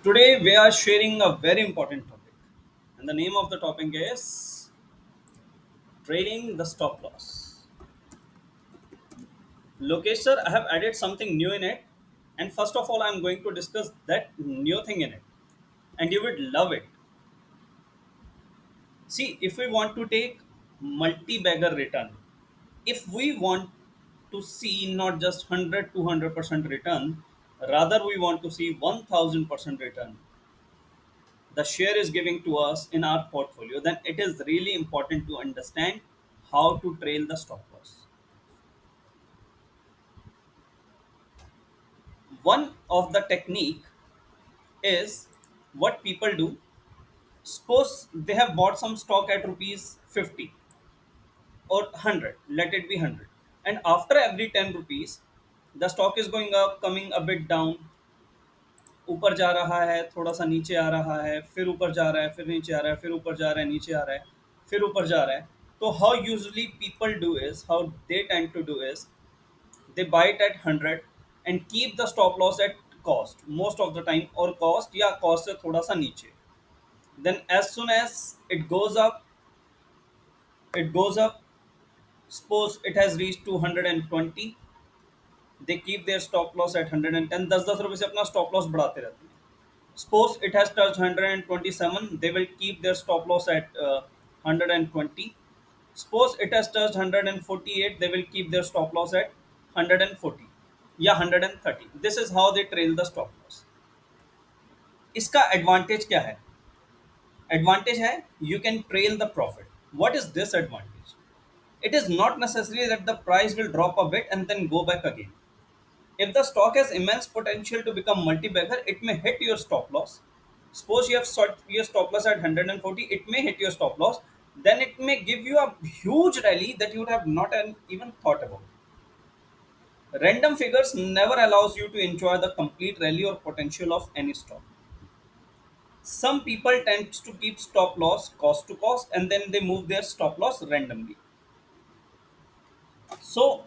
Today we are sharing a very important topic, and the name of the topic is trading the stop loss. Lokesh sir, I have added something new in it, and first of all, I am going to discuss that new thing in it, and you would love it. See, if we want to take multi-bagger return, if we want to see not just 100 200% return, rather we want to see 1000% return, the share is giving to us in our portfolio, then it is really important to understand how to trail the stop loss. One of the technique is what people do. Suppose they have bought some stock at rupees 50 or 100, let it be 100. And after every 10 rupees, the stock is going up, coming a bit down, ऊपर जा रहा है, थोड़ा सा नीचे आ रहा है, फिर ऊपर जा रहा है, फिर नीचे आ रहा है, फिर ऊपर जा रहा है, नीचे आ रहा है, फिर ऊपर जा रहा है. तो how usually people do is, how they tend to do is, they buy it at 100 and keep the stop loss at cost most of the time, or cost या cost से थोड़ा सा नीचे. Then as soon as it goes up, suppose it has reached to 120, they keep their stop loss at 110. 10 10 रुपए से अपना stop loss बढ़ाते रहते हैं. Suppose it has touched 127, they will keep their stop loss at 120. Suppose it has touched 148, they will keep their stop loss at 140 या 130. This is how they trail the stop loss. इसका advantage क्या है? Advantage है you can trail the profit. What is this advantage? It is not necessary that the price will drop a bit and then go back again. If the stock has immense potential to become multi-bagger, it may hit your stop loss. Suppose you have set your stop loss at 140, it may hit your stop loss. Then it may give you a huge rally that you would have not even thought about. Random figures never allows you to enjoy the complete rally or potential of any stock. Some people tend to keep stop loss cost to cost and then they move their stop loss randomly. So,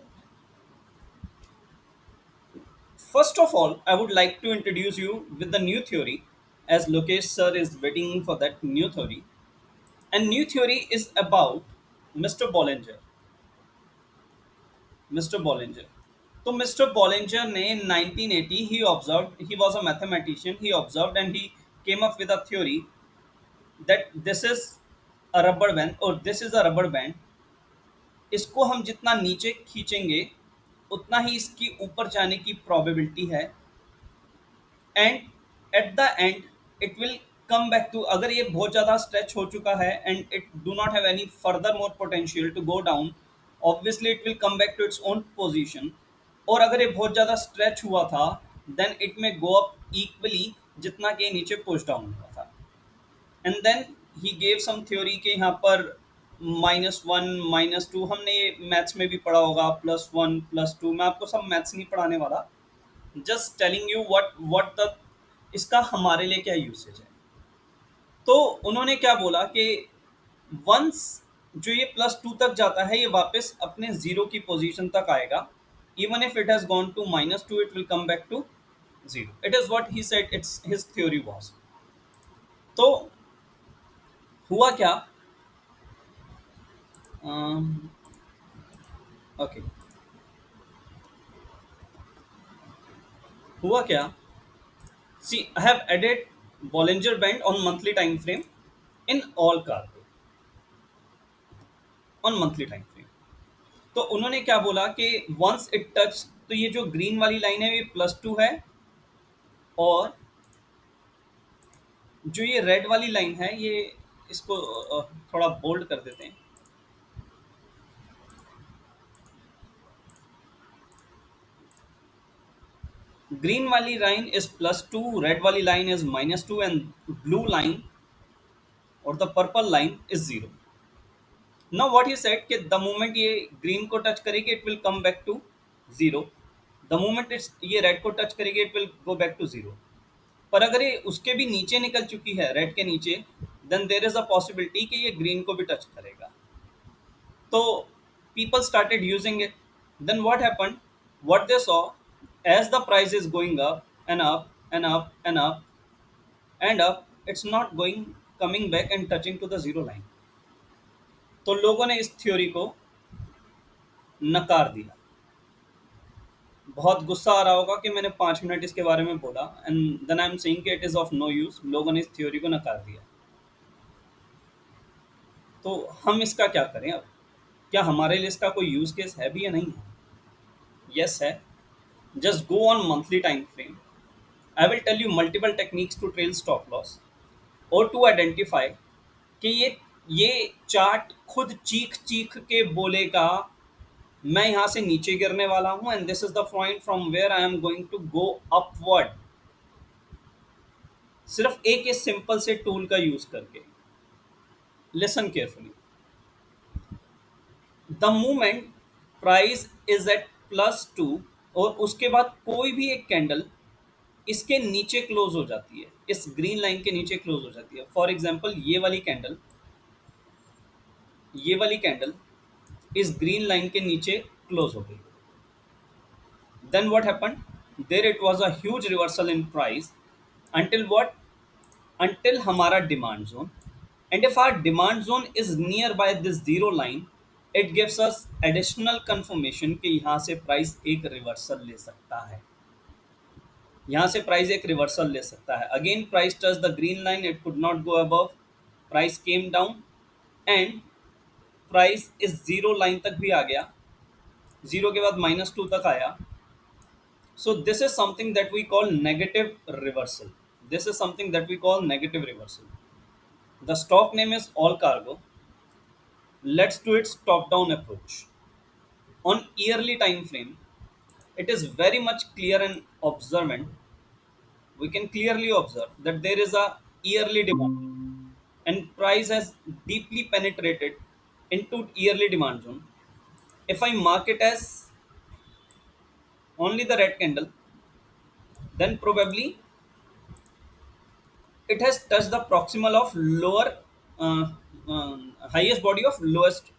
first of all, I would like to introduce you with the new theory, as Lokesh sir is waiting for that new theory. And new theory is about Mr. Bollinger. Mr. Bollinger. So Mr. Bollinger ने in 1980 he observed, he was a mathematician, he observed and he came up with a theory that this is a rubber band, or this is a rubber band. इसको हम जितना नीचे खींचेंगे उतना ही इसकी ऊपर जाने की प्रोबेबिलिटी है, and at the end it will come back to, अगर ये बहुत ज़्यादा स्ट्रेच हो चुका है and it do not have any further more potential to go down, obviously it will come back to its own position. और अगर ये बहुत ज़्यादा स्ट्रेच हुआ था देन इट में गो अप इक्वली जितना कि नीचे पुश डाउन हुआ था. And then he gave some theory के यहाँ पर -1 -2, हमने ये मैथ्स में भी पढ़ा होगा, +1 +2. मैं आपको सब मैथ्स नहीं पढ़ाने वाला, just telling you what the इसका हमारे लिए क्या यूसेज है. तो उन्होंने क्या बोला कि वंस जो ये +2 तक जाता है ये वापस अपने जीरो की पोजीशन तक आएगा. Even if it has gone to -2 it will come back to zero. It is what he said, it's his theory was. तो हुआ क्या, ओके, हुआ क्या. See, I have added Bollinger Band on monthly time frame in all cargo on monthly time frame. तो उन्होंने क्या बोला कि वंस इट टच, तो ये जो ग्रीन वाली लाइन है ये +2 है, और जो ये रेड वाली लाइन है ये, इसको थोड़ा बोल्ड कर देते हैं. ग्रीन वाली लाइन इज +2, रेड वाली line is -2 and blue line और the purple line is zero. Now what he said कि द मोमेंट ये ग्रीन को टच करेगी it will come back to zero. The moment it's ये red को touch करेगी it will go back to zero. पर अगर ये उसके भी नीचे निकल चुकी है, रेड के नीचे, then there is a possibility कि ये ग्रीन को भी टच करेगा. तो people started using it. Then what happened? What they saw, as the price is going up and up and up and up, and अब it's not going coming back and touching to the zero line. तो लोगों ने इस theory को नकार दिया। बहुत गुस्सा आ रहा होगा कि मैंने 5 मिनट इसके बारे में बोला and then I am saying कि it is of no use. लोगों ने इस थ्योरी को नकार दिया। तो हम इसका क्या करें अब? क्या हमारे लिए इसका कोई यूज केस है भी या नहीं है? यस है। Just go on monthly time frame. I will tell you multiple techniques to trail stop loss और टू आइडेंटिफाई कि ये चार्ट खुद चीख चीख के बोलेगा मैं यहाँ से नीचे गिरने वाला हूँ and this is the point from where I am going to go upward. सिर्फ एक इस सिंपल से टूल का यूज करके। Listen carefully. The moment price is at +2 और उसके बाद कोई भी एक कैंडल इसके नीचे क्लोज हो जाती है, इस ग्रीन लाइन के नीचे क्लोज हो जाती है। फॉर एग्जांपल ये वाली कैंडल इस ग्रीन लाइन के नीचे क्लोज हो गई। Then what happened? There it was a huge reversal in price until what? Until हमारा demand zone. And if our demand zone is near by this zero line, it gives us additional confirmation कि यहाँ से price एक reversal ले सकता है। यहाँ से प्राइस एक रिवर्सल ले सकता है। Again price touch the green line, it could not go above, price came down and price इस जीरो लाइन तक भी आ गया, जीरो के बाद -2 तक आया। So this is something that we call negative reversal. This is something that we call negative reversal. The stock name is All Cargo. Let's do its top-down approach. On yearly time frame, it is very much clear and observant. We can clearly observe that there is a yearly demand and price has deeply penetrated into yearly demand zone. If I mark it as only the red candle, then probably it has touched the proximal of lower highest body of lowest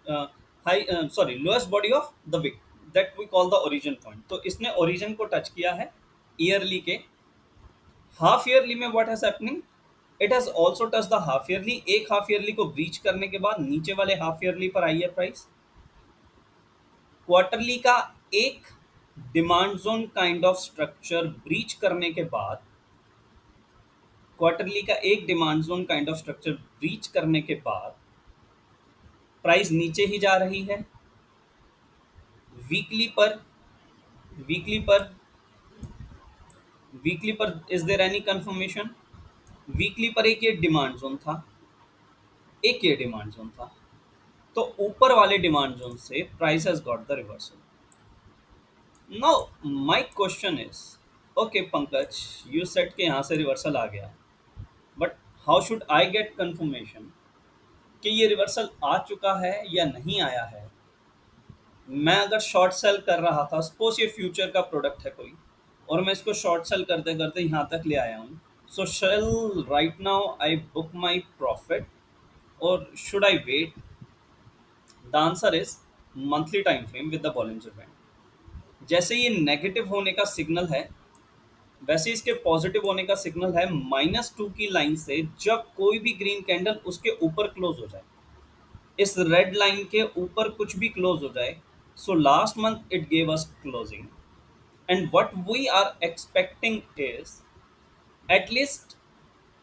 body of the wick that we call the origin point। तो इसने origin को touch किया है yearly के। Half yearly में what has happening? It has also touch the half yearly. एक half yearly को breach करने के बाद नीचे वाले हाफ ईयरली पर आई है प्राइस। क्वार्टरली का एक demand zone kind of structure breach करने के बाद, क्वार्टरली का एक demand zone kind of structure breach करने के बाद प्राइस नीचे ही जा रही है। वीकली पर वीकली पर वीकली पर is there any confirmation? Weekly पर एक ये डिमांड जोन था, एक ये डिमांड जोन था। तो ऊपर वाले डिमांड जोन से price has got the reversal. Now my question is, okay Pankaj, you said कि यहाँ से रिवर्सल आ गया, but how should I get confirmation कि ये रिवर्सल आ चुका है या नहीं आया है? मैं अगर शॉर्ट सेल कर रहा था, सपोज ये फ्यूचर का प्रोडक्ट है कोई, और मैं इसको शॉर्ट सेल करते करते यहाँ तक ले आया हूँ, so shall right now I book my profit और should I wait? The answer is monthly time frame with the Bollinger band. जैसे ये नेगेटिव होने का सिग्नल है, वैसे इसके पॉजिटिव होने का सिग्नल है -2 की लाइन से जब कोई भी ग्रीन कैंडल उसके ऊपर क्लोज हो जाए, इस रेड लाइन के ऊपर कुछ भी क्लोज हो जाए। So last month it gave us closing and what we are expecting is at least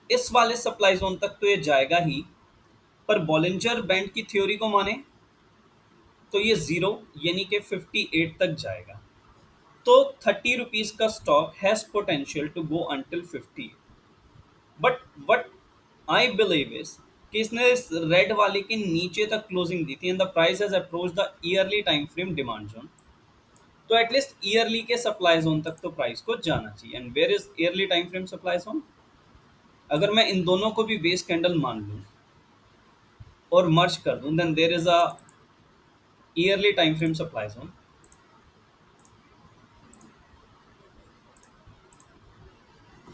इस वाले सप्लाई जोन तक तो ये जाएगा ही, पर बॉलिंजर बैंड की थ्योरी को माने तो ये जीरो यानी कि 58 तक जाएगा। तो 30 रुपीज का stock has potential to go until 50। But what I believe is कि इसने इस रेड वाले के नीचे तक क्लोजिंग दी थी and the price has approach the yearly time frame demand zone. तो एटलीस्ट ईयरली के सप्लाई जोन तक तो प्राइस को जाना चाहिए। And where is yearly time frame supply zone? अगर मैं इन दोनों को भी बेस कैंडल मान लूँ और मर्ज कर दूं, then there is a yearly time frame supply zone.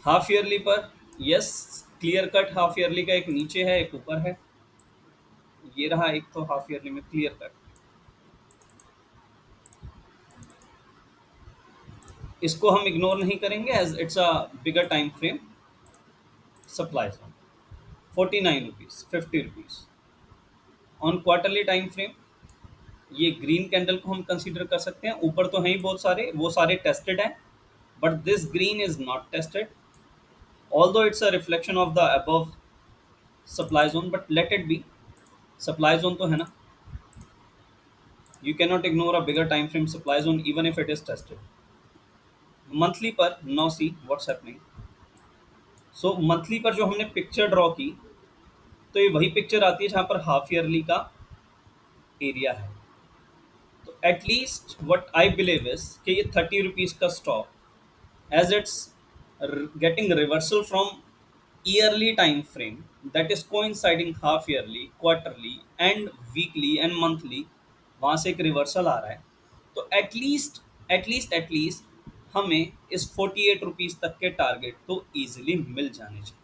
Half yearly पर yes, clear cut half yearly का एक नीचे है एक ऊपर है। ये रहा एक तो हाफ ईयरली में क्लियर कट। इसको हम इग्नोर नहीं करेंगे as it's a bigger time frame. Supply zone 49 rupees 50 rupees. On quarterly time frame ये ग्रीन कैंडल को हम कंसीडर कर सकते हैं। ऊपर तो हैं ही बहुत सारे, वो सारे टेस्टेड हैं, but this green is not tested, although it's a reflection of the above supply zone, but let it be. Supply zone तो है ना, you can not ignore a bigger time frame supply zone even if it is tested. Monthly पर now see what's happening. So monthly पर जो हमने picture draw की, तो ये वही पिक्चर आती है जहां पर हाफ ईयरली का एरिया है। तो at least what I believe is कि ये 30 रुपीज का stock, as it's getting reversal from yearly time frame, that is coinciding half yearly, quarterly and weekly and monthly, वहाँ से एक रिवर्सल आ रहा है। तो एटलीस्ट हमें इस 48 रुपीज तक के टारगेट तो इजीली मिल जाने चाहिए।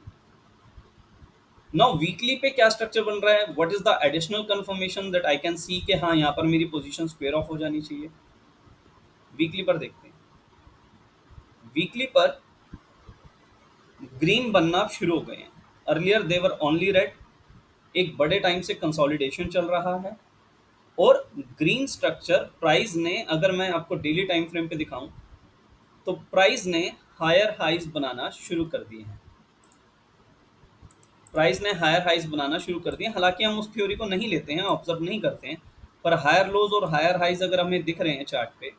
नाउ वीकली पे क्या स्ट्रक्चर बन रहा है, what is the additional confirmation that I can see कि हाँ यहाँ पर मेरी पोजीशन स्क्वायर ऑफ हो जानी चाहिए। वीकली पर देखते हैं। वीकली पर ग्रीन बनना शुरू हो गए हैं। अर्लियर देवर ओनली रेड, एक बड़े टाइम से कंसोलिडेशन चल रहा है। और ग्रीन स्ट्रक्चर प्राइस ने, अगर मैं आपको डेली टाइम फ्रेम पे दिखाऊं, तो प्राइस ने हायर हाइज बनाना शुरू कर दिए हैं। प्राइस ने हायर हाइज बनाना शुरू कर दिए। हालांकि हम उस थ्योरी को नहीं लेते हैं, ऑब्जर्व नहीं करते हैं, पर हायर लोज और हायर हाइज अगर हमें दिख रहे हैं चार्ट पे,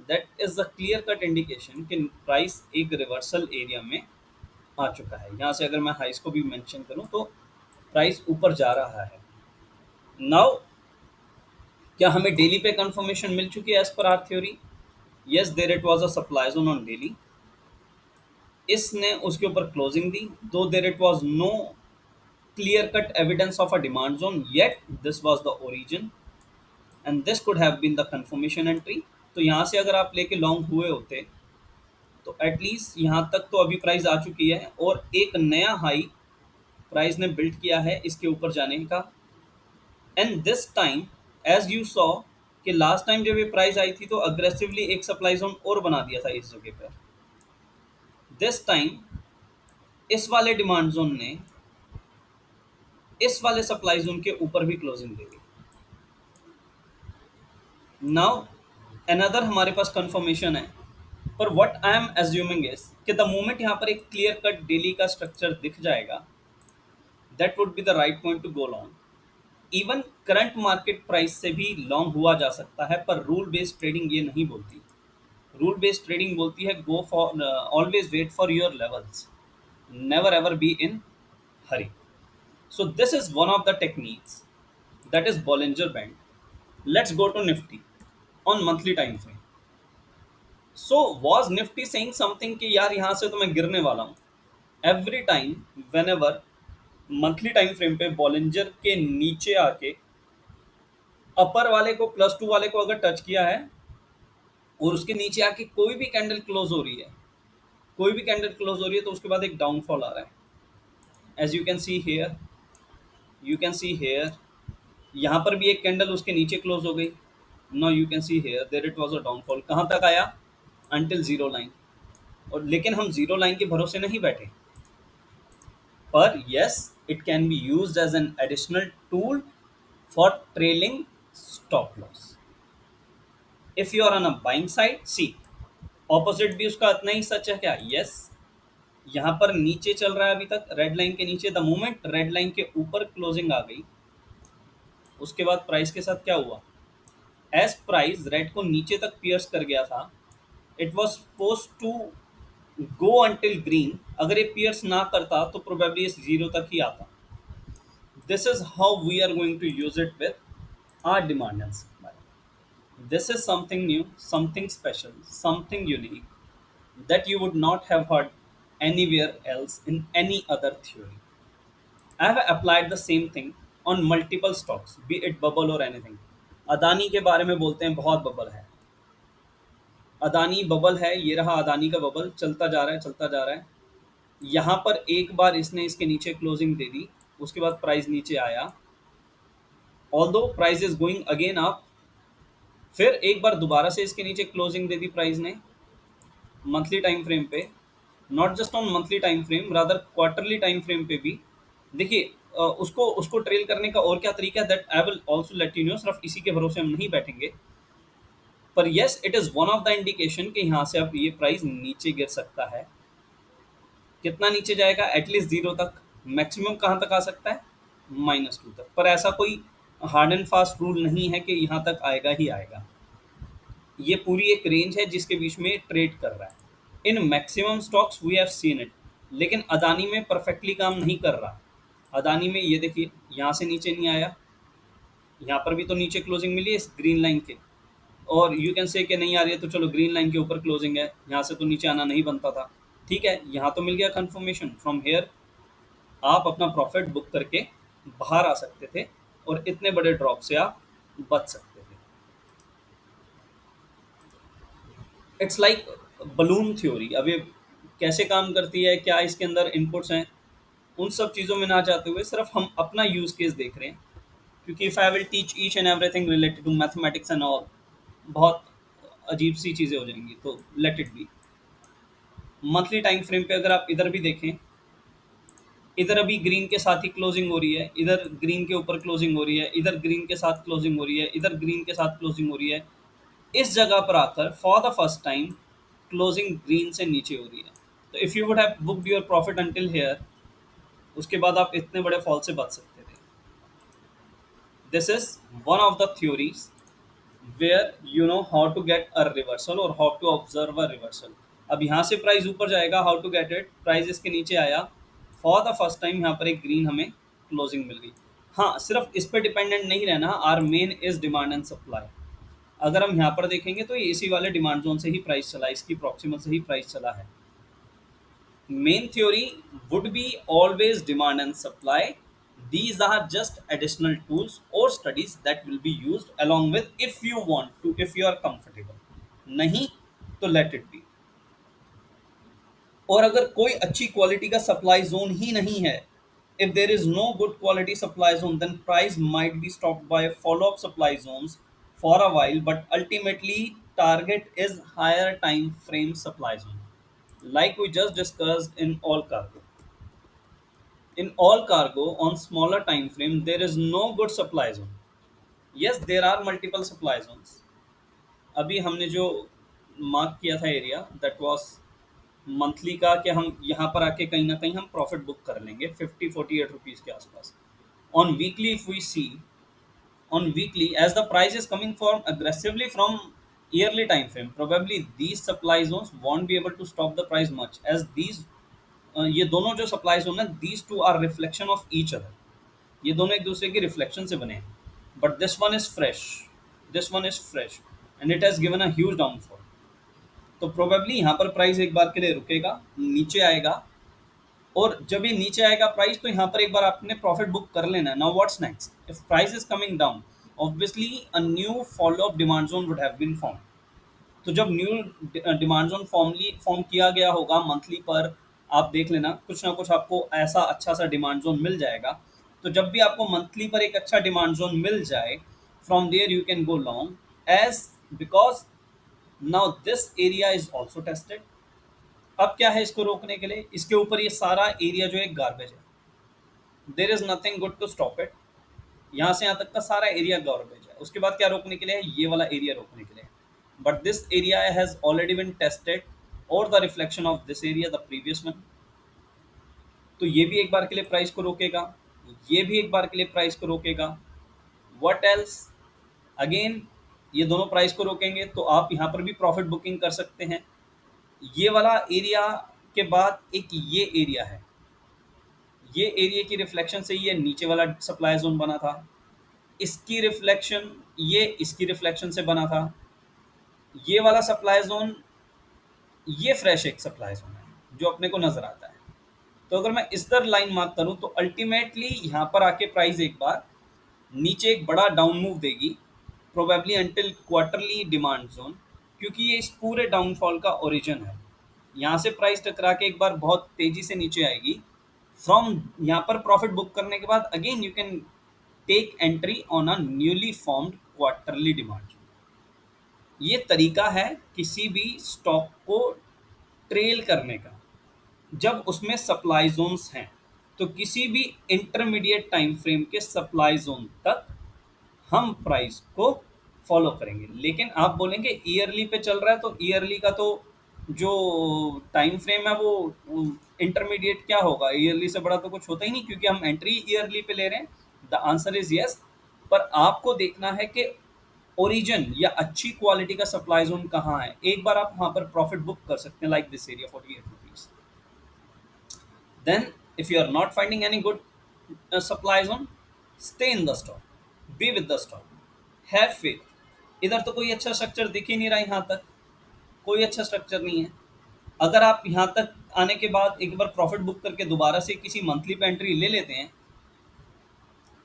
that is a clear cut indication कि प्राइस एक रिवर्सल एरिया में आ चुका है। यहाँ से अगर मैं हाइस को भी मेंशन करूँ तो प्राइस ऊपर जा रहा है। नाउ क्या हमें डेली पे कंफर्मेशन मिल चुकी है as per our theory? Yes, there it was a supply zone on daily. इसने उसके ऊपर क्लोजिंग दी, though there it was no clear cut evidence of a demand zone, yet this was the origin and this could have been the confirmation entry. तो यहाँ से अगर आप लेके लॉन्ग हुए होते तो एटलीस्ट यहाँ तक तो अभी प्राइस आ चुकी है और एक नया हाई प्राइस ने बिल्ड किया है इसके ऊपर जाने का। And this time as you saw कि लास्ट टाइम जब ये प्राइस आई थी तो अग्रेसिवली एक सप्लाई जोन और बना दिया था इस जगह पर। दिस टाइम इस वाले डिमांड जोन ने इस वाले सप्लाई जोन के ऊपर भी क्लोजिंग दे दी। नाउ अनदर हमारे पास कंफर्मेशन है, पर what I am assuming is कि द मोमेंट यहाँ पर एक क्लियर कट डेली का स्ट्रक्चर दिख जाएगा, that would be the right point to go long. Even current market price से भी लॉन्ग हुआ जा सकता है, पर रूल बेस्ड ट्रेडिंग ये नहीं बोलती। रूल बेस्ड ट्रेडिंग बोलती है go for, always wait for your levels, never ever be in hurry. So this is one of the techniques, that is Bollinger Band. Let's go to Nifty on monthly time frame. So was Nifty saying something कि यार यहाँ से तो मैं गिरने वाला हूँ? Every time whenever monthly time frame पे बॉलिंजर के नीचे आके अपर वाले को +2 वाले को अगर टच किया है और उसके नीचे आके कोई भी कैंडल क्लोज हो रही है, कोई भी कैंडल क्लोज हो रही है, तो उसके बाद एक डाउनफॉल आ रहा है। As you can see here यहाँ पर भी एक कैंडल उसके नीचे क्लोज हो गई। Now you can see here there it was a downfall. कहाँ तक आया? Until zero line. और लेकिन हम जीरो लाइन के भरोसे नहीं बैठे, पर yes, it can be used as an additional tool for trailing stop loss. If you are on a buying side, see opposite भी उसका इतना ही सच है क्या? यस, यहाँ पर नीचे चल रहा है अभी तक रेड लाइन के नीचे। द मोमेंट रेड लाइन के ऊपर क्लोजिंग आ गई, उसके बाद प्राइस के साथ क्या हुआ? एज प्राइस रेड को नीचे तक पियर्स कर गया था, it was suppose to go until green. अगर ये पियर्स ना करता तो प्रोबेबली इस जीरो तक ही आता। This is how we are going to use it with our demand and supply. This is something new, something special, something unique that you would not have heard anywhere else in any other theory. I have applied the same thing on multiple stocks, be it bubble or anything. Adani के बारे में बोलते हैं बहुत bubble है, Adani bubble है, ये रहा अदानी का बबल, चलता जा रहा है चलता जा रहा है। यहाँ पर एक बार इसने इसके नीचे क्लोजिंग दे दी, उसके बाद प्राइस नीचे आया, although price is going again up. फिर एक बार दोबारा से इसके नीचे क्लोजिंग दे दी प्राइस ने मंथली टाइम फ्रेम पे, not just on monthly time frame, rather quarterly time frame पे भी देखिए। उसको उसको ट्रेल करने का और क्या तरीका है, that I will also let you know. सिर्फ इसी के भरोसे हम नहीं बैठेंगे, पर yes it is one of the indication कि यहाँ से अब ये प्राइस नीचे गिर सकता है। कितना नीचे जाएगा, एटलीस्ट जीरो तक। मैक्सिमम कहाँ तक आ सकता है, -2 तक। पर ऐसा कोई हार्ड एंड फास्ट रूल नहीं है कि यहाँ तक आएगा ही आएगा। ये पूरी एक रेंज है जिसके बीच में ट्रेड कर रहा है। In maximum stocks we have seen it, लेकिन अदानी में परफेक्टली काम नहीं कर रहा। अदानी में ये देखिए, यहाँ से नीचे नहीं आया, यहाँ पर भी तो नीचे क्लोजिंग मिली है इस ग्रीन लाइन के। और यू कैन से कि नहीं आ रही है, तो चलो ग्रीन लाइन के ऊपर क्लोजिंग है, यहाँ से तो नीचे आना नहीं बनता था। ठीक है, यहाँ तो मिल गया कंफर्मेशन। फ्रॉम हेयर आप अपना प्रॉफिट बुक करके बाहर आ सकते थे और इतने बड़े ड्रॉप से आप बच सकते थे। It's like balloon theory. अब ये कैसे काम करती है, क्या इसके अंदर इनपुट्स हैं, उन सब चीज़ों में ना जाते हुए सिर्फ हम अपना यूज़ केस देख रहे हैं। क्योंकि if I will teach each and everything related to mathematics and all, बहुत अजीब सी चीज़ें हो जाएंगी, तो let it be. Monthly time frame पे अगर आप इधर भी देखें, इधर अभी ग्रीन के साथ ही क्लोजिंग हो रही है, इधर ग्रीन के ऊपर क्लोजिंग हो रही है, इधर ग्रीन के साथ क्लोजिंग हो रही है, इधर ग्रीन के साथ क्लोजिंग हो रही है। इस जगह पर आकर for the first time closing green से नीचे हो रही है। तो if you would have booked your profit until here, उसके बाद आप इतने बड़े फॉल से बच सकते थे। This is one of the theories where you know how to get a reversal or how to observe a reversal। अब यहाँ से प्राइस ऊपर जाएगा, how to get it, price इसके नीचे आया, फॉर द फर्स्ट टाइम यहाँ पर एक ग्रीन हमें क्लोजिंग मिल गई। हाँ, सिर्फ इस पर डिपेंडेंट नहीं रहना, our main is demand and supply. अगर हम यहाँ पर देखेंगे तो ये इसी वाले डिमांड जोन से ही प्राइस चला, इसकी प्रॉक्सिमल से ही प्राइस चला है। Main theory would be always demand and supply. These are just additional tools or studies that will be used along with, if you want to, if you are comfortable। नहीं तो let it be। और अगर कोई अच्छी quality का supply zone ही नहीं है, if there is no good quality supply zone, then price might be stopped by follow up supply zones for a while, but ultimately target is higher time frame supply zone, like we just discussed in all cargo। In all cargo on smaller time frame, there is no good supply zone। Yes, there are multiple supply zones। अभी हमने जो mark किया था area, that was monthly का, कि हम यहाँ पर आके कहीं ना कहीं हम प्रॉफिट बुक कर लेंगे 50-48 रुपीज़ के आसपास। On weekly if we see, on weekly as the price is coming from aggressively from yearly time frame, probably these supply zones won't be able to stop the price much, as these ये दोनों जो supply zone है, these two are reflection of each other. ये दोनों एक दूसरे के reflection से बने हैं, but this one is fresh, this one is fresh and it has given a huge downfall. तो प्रोबेबली यहाँ पर प्राइस एक बार के लिए रुकेगा, नीचे आएगा, और जब ये नीचे आएगा प्राइस, तो यहाँ पर एक बार आपने प्रॉफिट बुक कर लेना है। Now what's next, if price is coming down, obviously a new follow up demand zone would have been form. तो जब न्यू डिमांड जोन फॉर्म किया गया होगा मंथली पर, आप देख लेना कुछ ना कुछ आपको ऐसा अच्छा सा डिमांड जोन मिल जाएगा। तो जब भी आपको मंथली पर एक अच्छा डिमांड जोन मिल जाए, from there you can go long, as because now this area is also tested. अब क्या है इसको रोकने के लिए, इसके ऊपर ये सारा एरिया जो है गार्बेज है, there is nothing good to stop it. यहाँ से यहाँ तक का सारा एरिया गार्बेज है। उसके बाद क्या रोकने के लिए है, ये वाला एरिया रोकने के लिए। But this area has already been tested, और the reflection of this area the previous one. तो ये भी एक बार के लिए प्राइस को रोकेगा, ये भी एक बार के लिए प्राइस को रोकेगा। व्हाट एल्स, अगेन ये दोनों प्राइस को रोकेंगे, तो आप यहाँ पर भी प्रॉफिट बुकिंग कर सकते हैं। ये वाला एरिया के बाद एक ये एरिया है, ये एरिया की रिफ्लेक्शन से ये नीचे वाला सप्लाई जोन बना था, इसकी रिफ्लेक्शन ये इसकी रिफ्लेक्शन से बना था। ये वाला सप्लाई जोन, ये फ्रेश एक सप्लाई जोन है जो अपने को नजर आता है। तो अगर मैं इस तरह लाइन मार्क करूं, तो अल्टीमेटली यहाँ पर आके प्राइस एक बार नीचे एक बड़ा डाउन मूव देगी, probably until quarterly demand zone, क्योंकि ये इस पूरे डाउनफॉल का ओरिजिन है। यहाँ से प्राइस टकरा के एक बार बहुत तेजी से नीचे आएगी। फ्रॉम यहाँ पर प्रॉफिट बुक करने के बाद again you can take entry on a newly formed quarterly demand. ये तरीका है किसी भी स्टॉक को ट्रेल करने का। जब उसमें सप्लाई जोन्स हैं, तो किसी भी इंटरमीडिएट टाइम फ्रेम के सप्लाई जोन तक हम प्राइस को फॉलो करेंगे। लेकिन आप बोलेंगे ईयरली पे चल रहा है, तो ईयरली का तो जो टाइम फ्रेम है वो इंटरमीडिएट क्या होगा, ईयरली से बड़ा तो कुछ होता ही नहीं, क्योंकि हम एंट्री ईयरली पे ले रहे हैं। The answer is yes. पर आपको देखना है कि ओरिजिन या अच्छी क्वालिटी का सप्लाई जोन कहाँ है। एक बार आप वहां पर प्रॉफिट बुक कर सकते हैं, like this area 48 rupees. Then, if you are not finding any good supply zone, stay in the stock, be with the stock, have faith. इधर तो कोई अच्छा स्ट्रक्चर दिख ही नहीं रहा, यहाँ तक कोई अच्छा स्ट्रक्चर नहीं है। अगर आप यहाँ तक आने के बाद एक बार प्रॉफिट बुक करके दोबारा से किसी मंथली पे एंट्री ले लेते हैं,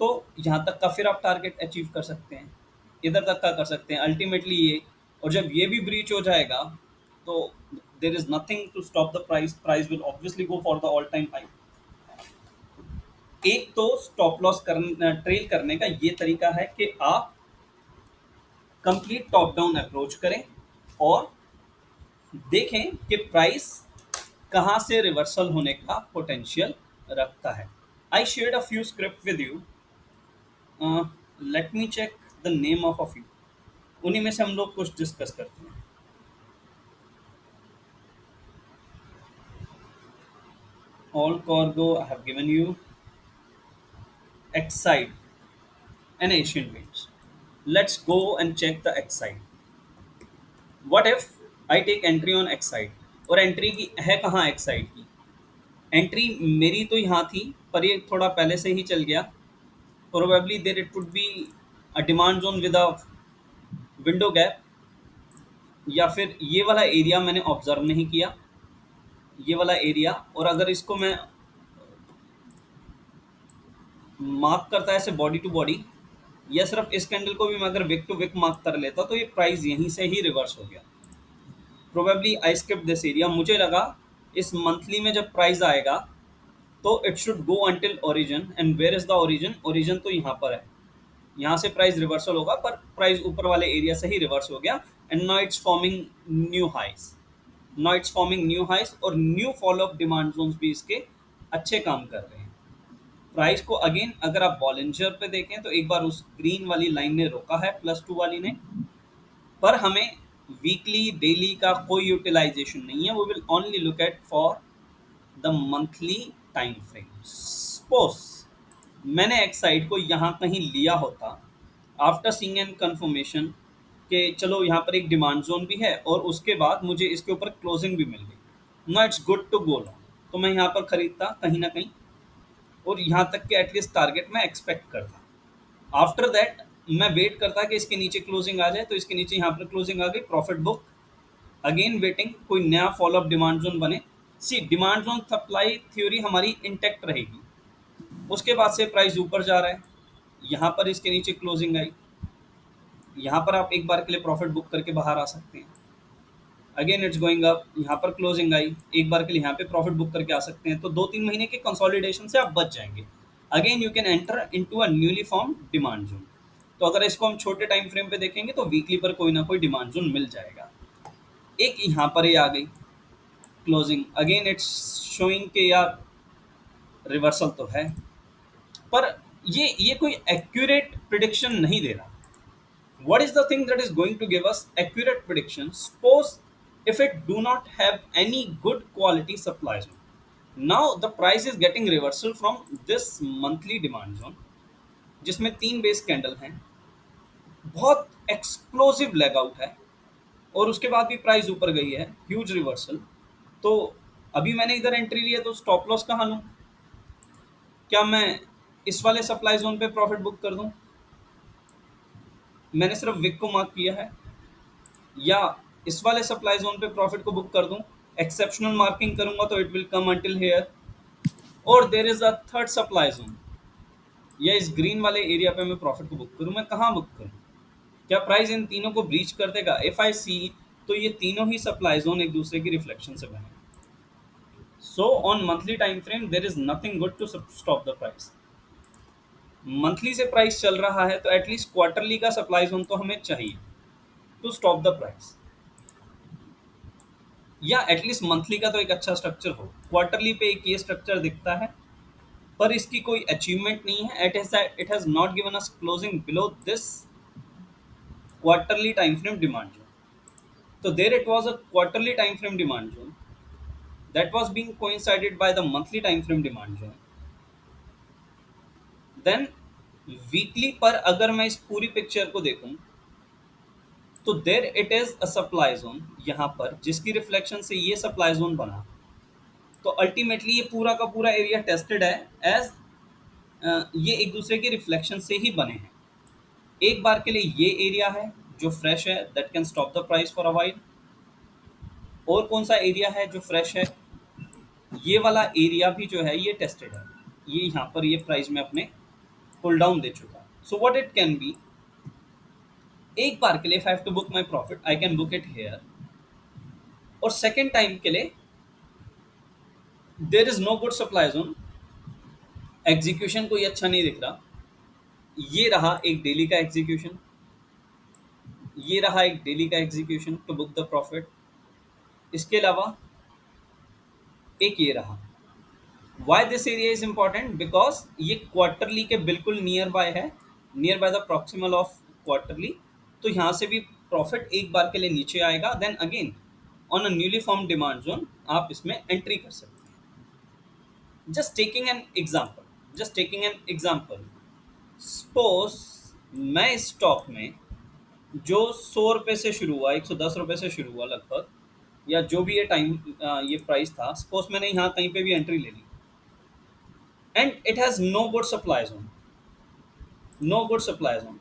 तो यहाँ तक का फिर आप टारगेट अचीव कर सकते हैं, इधर तक का कर सकते हैं अल्टीमेटली ये। और जब ये भी ब्रीच हो जाएगा, तो there is nothing to stop the price, price will obviously go for the all time high. एक तो स्टॉप लॉस ट्रेल करने का ये तरीका है कि आप कंप्लीट टॉप डाउन अप्रोच करें और देखें कि प्राइस कहां से रिवर्सल होने का पोटेंशियल रखता है। I shared a few script with you, let me check the name of a few, उन्हीं में से हम लोग कुछ डिस्कस करते हैं। Allcargo I have given you, Exide and Asian Paints. Let's go and check the Exide. What if I take entry on Exide, और entry की है कहाँ एक्साइड की, एंट्री मेरी तो यहाँ थी, पर ये थोड़ा पहले से ही चल गया। Probably there it would be a demand zone with a window gap, या फिर ये वाला एरिया मैंने ऑब्जर्व नहीं किया, ये वाला एरिया। और अगर इसको मैं मार्क करता है ऐसे बॉडी टू बॉडी, या सिर्फ इस कैंडल को भी मैं अगर विक टू विक मार्क कर लेता, तो ये प्राइस यहीं से ही रिवर्स हो गया। Probably I skip this area, मुझे लगा इस मंथली में जब प्राइस आएगा तो it should go until origin. And where is the origin, origin तो यहाँ पर है, यहाँ से प्राइस रिवर्सल होगा, पर प्राइस ऊपर वाले एरिया से ही रिवर्स हो गया। And now it's forming new highs, now it's forming new highs, और new follow up demand zones भी इसके अच्छे काम कर रहे हैं। प्राइस को अगेन अगर आप बॉलिंजर पे देखें, तो एक बार उस ग्रीन वाली लाइन ने रोका है, +2 वाली ने। पर हमें वीकली डेली का कोई यूटिलाइजेशन नहीं है, वो will only look at for the monthly time frame. Suppose मैंने एक्साइड को यहाँ कहीं लिया होता आफ्टर सीइंग एन कंफर्मेशन कि चलो यहाँ पर एक डिमांड जोन भी है, और उसके बाद मुझे इसके ऊपर क्लोजिंग भी मिल गई, no it's good to go long, तो मैं यहाँ पर खरीदता कहीं ना कहीं, और यहाँ तक के एटलीस्ट टारगेट मैं एक्सपेक्ट करता। आफ्टर दैट मैं वेट करता कि इसके नीचे क्लोजिंग आ जाए, तो इसके नीचे यहाँ पर क्लोजिंग आ गई, प्रॉफिट बुक, अगेन वेटिंग कोई नया फॉलोअप डिमांड जोन बने। सी डिमांड जोन सप्लाई थ्योरी हमारी इंटैक्ट रहेगी। उसके बाद से प्राइस ऊपर जा रहा है, यहाँ पर इसके नीचे क्लोजिंग आई, यहाँ पर आप एक बार के लिए प्रॉफिट बुक करके बाहर आ सकते हैं। अगेन इट्स गोइंग अप, यहाँ पर क्लोजिंग आई, एक बार के लिए यहाँ पे प्रॉफिट बुक करके आ सकते हैं। तो 2-3 महीने के कंसोलिडेशन से आप बच जाएंगे। Again you can enter into a newly form demand zone. तो अगर इसको हम छोटे टाइम फ्रेम पे देखेंगे, तो वीकली पर कोई ना कोई डिमांड जोन मिल जाएगा। एक यहाँ पर ही आ गई क्लोजिंग, अगेन इट्स शोइंग के यार रिवर्सल तो है, पर ये कोई एक्यूरेट प्रिडिक्शन नहीं दे रहा। What is the thing that is going to give us accurate prediction? Suppose if it do not have any good quality supply zone. Now the price is getting reversal from this monthly demand zone, जिसमें 3 base candle हैं, बहुत explosive leg out है, और उसके बाद भी price ऊपर गई है, ह्यूज रिवर्सल। तो अभी मैंने इधर एंट्री लिया, तो स्टॉप लॉस कहाँ लूँ? क्या मैं इस वाले सप्लाई जोन पे प्रॉफिट बुक कर दूँ? मैंने सिर्फ विक को मार्क किया है, या इस वाले सप्लाई जोन पे प्रॉफिट को बुक कर दूं? एक्सेप्शनल मार्किंग करूंगा तो it will come until here, और there is a third supply zone, या इस ग्रीन वाले एरिया पे मैं प्रॉफिट को बुक करूं? मैं कहाँ बुक करूं? क्या प्राइस इन तीनों को ब्रीच कर देगा? इफ आई सी, तो ये तीनों ही सप्लाई जोन एक दूसरे की रिफ्लेक्शन से बने। So on monthly time frame there is nothing good to stop the price. Monthly से प्राइस चल रहा है, तो एटलीस्ट क्वार्टरली का सप्लाई जोन तो हमें चाहिए टू स्टॉप द प्राइस। या एटलीस्ट मंथली का तो एक अच्छा स्ट्रक्चर हो। क्वार्टरली पे एक ये स्ट्रक्चर दिखता है, पर इसकी कोई अचीवमेंट नहीं है। It has not given us closing below this quarterly time frame demand zone. So there it was a quarterly time frame demand zone that was being coincided by the monthly time frame demand zone. Then weekly पर अगर मैं इस पूरी picture को देखूं तो there it is a supply zone यहाँ पर, जिसकी रिफ्लेक्शन से ये सप्लाई जोन बना। तो अल्टीमेटली ये पूरा का पूरा एरिया टेस्टेड है एज ये एक दूसरे के रिफ्लेक्शन से ही बने हैं। एक बार के लिए ये एरिया है जो फ्रेश है, that can stop the price for a while. और कौन सा एरिया है जो फ्रेश है? ये वाला एरिया भी जो है ये टेस्टेड है। ये यहाँ पर ये प्राइस में अपने पुल डाउन दे चुका। So what it can be, एक बार के लिए if I have to book my profit I can book it here, और सेकंड टाइम के लिए there is no good supply zone, execution कोई अच्छा नहीं दिख रहा। ये रहा एक डेली का एग्जीक्यूशन, ये रहा एक डेली का execution to book the profit. इसके अलावा एक ये रहा। Why this area is important? Because ये क्वार्टरली के बिल्कुल नियर बाय है, near by the proximal of quarterly. तो यहाँ से भी प्रॉफिट एक बार के लिए नीचे आएगा, then again on a newly form demand zone आप इसमें एंट्री कर सकते हैं। Just taking an example, suppose मैं इस स्टॉक में जो 100 रुपये से शुरू हुआ, 110 रुपये से शुरू हुआ लगभग, या जो भी ये टाइम ये प्राइस था, सपोज मैंने यहाँ कहीं पे भी एंट्री ले ली and it has no good supply zone, no good supply zone.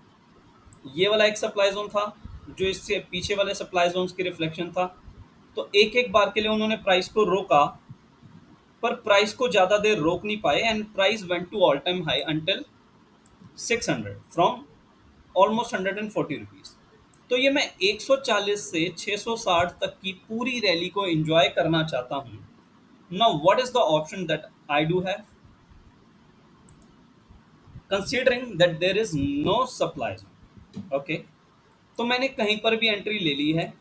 ये वाला एक सप्लाई जोन था जो इससे पीछे वाले सप्लाई जोन्स की रिफ्लेक्शन था। तो एक एक बार के लिए उन्होंने प्राइस को रोका, पर प्राइस को ज़्यादा देर रोक नहीं पाए and price went to all time high until 600 from almost 140 rupees. तो ये मैं 140 से 660 तक की पूरी रैली को एंजॉय करना चाहता हूँ। Now what is the option that I do have, considering that there is no supply. Okay, तो मैंने कहीं पर भी एंट्री ले ली है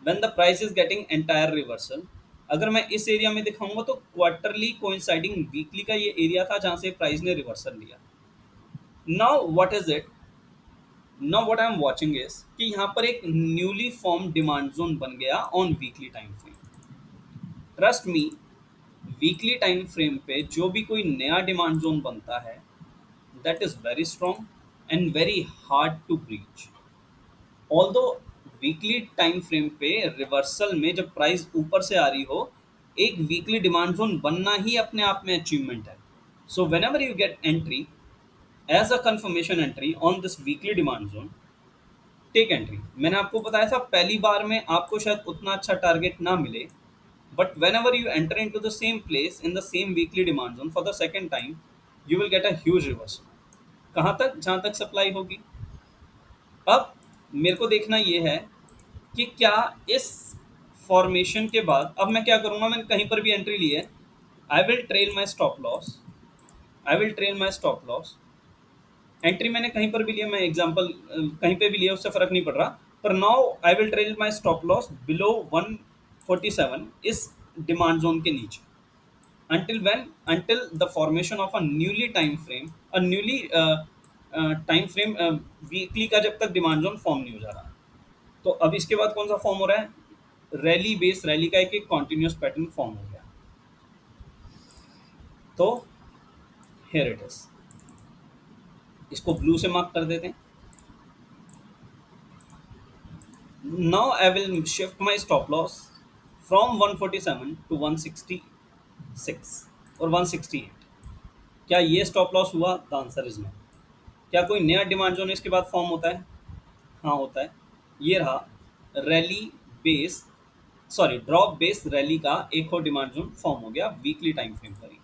when the price is getting entire reversal. अगर मैं इस एरिया में दिखाऊंगा तो क्वार्टरली कोइंसाइडिंग वीकली का ये एरिया था जहां से प्राइस ने रिवर्सल लिया। Now what is it, now what I am watching is कि यहाँ पर एक न्यूली फॉर्म डिमांड जोन बन गया on weekly time frame. Trust me, weekly time frame पे जो भी कोई नया डिमांड जोन बनता है that is very strong and very hard to breach. Although weekly time frame पे रिवर्सल में जब प्राइस ऊपर से आ रही हो, एक वीकली डिमांड जोन बनना ही अपने आप में अचीवमेंट है। So whenever you get entry as a confirmation entry on this weekly demand zone, take entry. मैंने आपको बताया था पहली बार में आपको शायद उतना अच्छा टारगेट ना मिले, but whenever you enter into the same place in the same weekly demand zone for the second time, you will get a huge reversal. कहाँ तक? जहाँ तक सप्लाई होगी। अब मेरे को देखना ये है कि क्या इस फॉर्मेशन के बाद अब मैं क्या करूँगा। मैंने कहीं पर भी एंट्री ली है, I will trail my stop loss, I will trail my stop loss. Entry मैंने कहीं पर भी लिया, मैं एग्जांपल कहीं पे भी लिया उससे फ़र्क नहीं पड़ रहा, पर now I will trail my stop loss below 147 इस डिमांड जोन के नीचे, until when, until the formation of a newly time frame, a newly time frame weekly का जब तक डिमांड जोन फॉर्म नहीं हो जा रहा। तो अब इसके बाद कौन सा फॉर्म हो रहा है? रैली बेस, रैली का एक एक कॉन्टिन्यूस पैटर्न फॉर्म हो गया। तो हियर इट इज, इसको ब्लू से मार्क कर देते हैं। Now I will shift my stop loss from 147 to 166 और 168। क्या ये स्टॉप लॉस हुआ? The answer is no. क्या कोई नया डिमांड जोन इसके बाद फॉर्म होता है? हाँ होता है। ये रहा rally base, sorry drop base rally का एक और डिमांड जोन फॉर्म हो गया वीकली टाइम फ्रेम पर ही।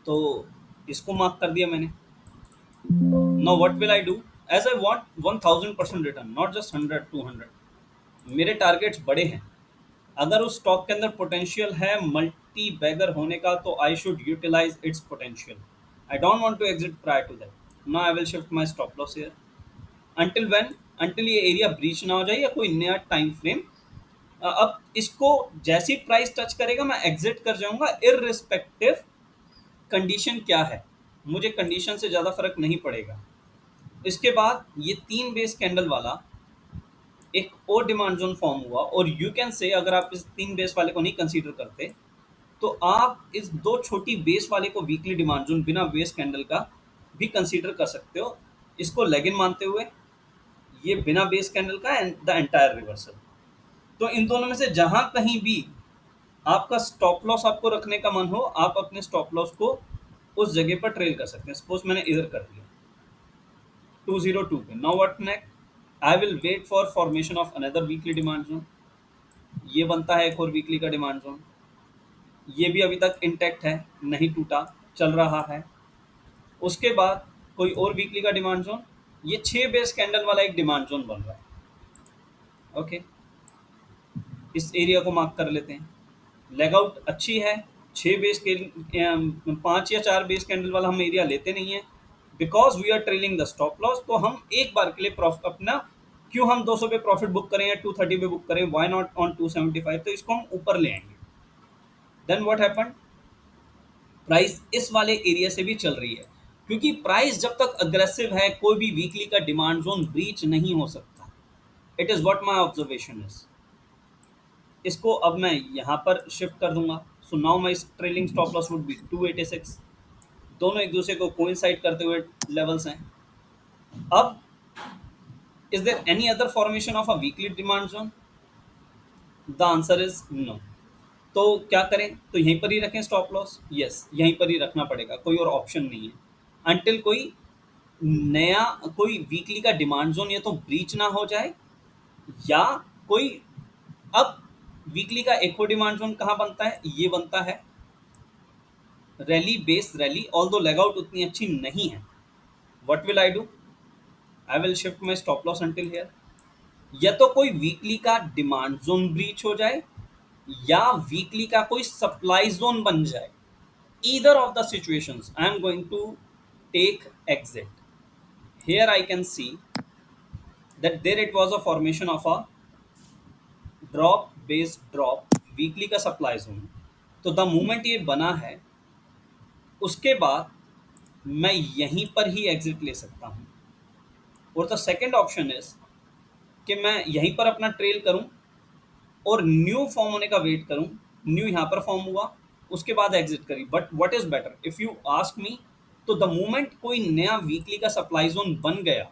तो इसको मार्क कर दिया मैंने। Now what will I do, as I want 1000% return, not just 100 200। मेरे टारगेट्स बड़े हैं। अगर उस स्टॉक के अंदर पोटेंशियल है मल्टी बैगर होने का, तो I should utilize its potential. I don't want to exit prior to that. Now I will shift my stop loss here, until when, until ये एरिया ब्रीच ना हो जाए या कोई नया टाइम फ्रेम अब इसको जैसी प्राइस टच करेगा मैं एग्जिट कर जाऊंगा, इररिस्पेक्टिव कंडीशन क्या है, मुझे कंडीशन से ज़्यादा फर्क नहीं पड़ेगा। इसके बाद ये 3 बेस कैंडल वाला एक और डिमांड जोन फॉर्म हुआ, और यू कैन से अगर आप इस 3 बेस वाले को नहीं कंसीडर करते तो आप इस 2 छोटी बेस वाले को वीकली डिमांड जोन बिना बेस कैंडल का भी कंसीडर कर सकते हो, इसको लेगिन मानते हुए, ये बिना बेस कैंडल का एंड द एंटायर रिवर्सल। तो इन दोनों में से जहां कहीं भी आपका स्टॉप लॉस आपको रखने का मन हो, आप अपने स्टॉप लॉस को उस जगह पर ट्रेल कर सकते हैं। सपोज मैंने इधर कर दिया 202 पे, now what next, I will wait for formation of another weekly demand zone. ये बनता है एक और वीकली का डिमांड जोन, ये भी अभी तक इंटैक्ट है, नहीं टूटा, चल रहा है। उसके बाद कोई और वीकली का डिमांड जोन, ये 6 बेस कैंडल वाला एक डिमांड जोन बन रहा है। ओके, इस एरिया को मार्क कर लेते हैं। लेग आउट अच्छी है, 5 या 4 बेस कैंडल वाला हम एरिया लेते नहीं है, because we are trailing the stop loss. तो हम एक बार के लिए प्रॉफिट अपना, क्यों हम 200 पे प्रॉफिट बुक करें या 230 पे बुक करें, व्हाई नॉट ऑन 275, तो इसको हम ऊपर ले आएंगे। देन व्हाट हैपन, प्राइस इस वाले एरिया से भी चल रही है, क्योंकि प्राइस जब तक अग्रेसिव है कोई भी वीकली का डिमांड जोन ब्रीच नहीं हो सकता। It is what my observation is. इसको अब मैं यहाँ पर शिफ्ट कर दूंगा। So now my trailing stop loss would be 286। दोनों एक दूसरे को कोइंसाइड करते हुए लेवल्स हैं। अब is there any other formation of a weekly demand zone? The answer is no. तो क्या करें, तो यहीं पर ही रखें स्टॉप लॉस? यस, यहीं पर ही रखना पड़ेगा, कोई और ऑप्शन नहीं है। अनटिल कोई नया कोई वीकली का डिमांड जोन या तो ब्रीच ना हो जाए, या कोई, अब वीकली का एक और डिमांड जोन कहाँ बनता है, ये बनता है रैली बेस रैली, ऑल दो लेग आउट उतनी अच्छी नहीं है। What will I do, I will shift my stop loss until here. या तो कोई वीकली का डिमांड जोन ब्रीच हो जाए, या वीकली का कोई सप्लाई जोन बन जाए। either of the situations I am going to take exit. Here I can see that there it was a formation of a drop based drop, weekly का supply zone। तो the moment ये बना है, उसके बाद मैं यहीं पर ही एग्जिट ले सकता हूँ। और द सेकेंड ऑप्शन इज कि मैं यहीं पर अपना ट्रेल करूँ और न्यू फॉर्म होने का वेट करूँ। न्यू यहाँ पर फॉर्म हुआ, उसके बाद एग्जिट करी। But what is better if you ask me, तो द मोमेंट कोई नया वीकली का सप्लाई जोन बन गया,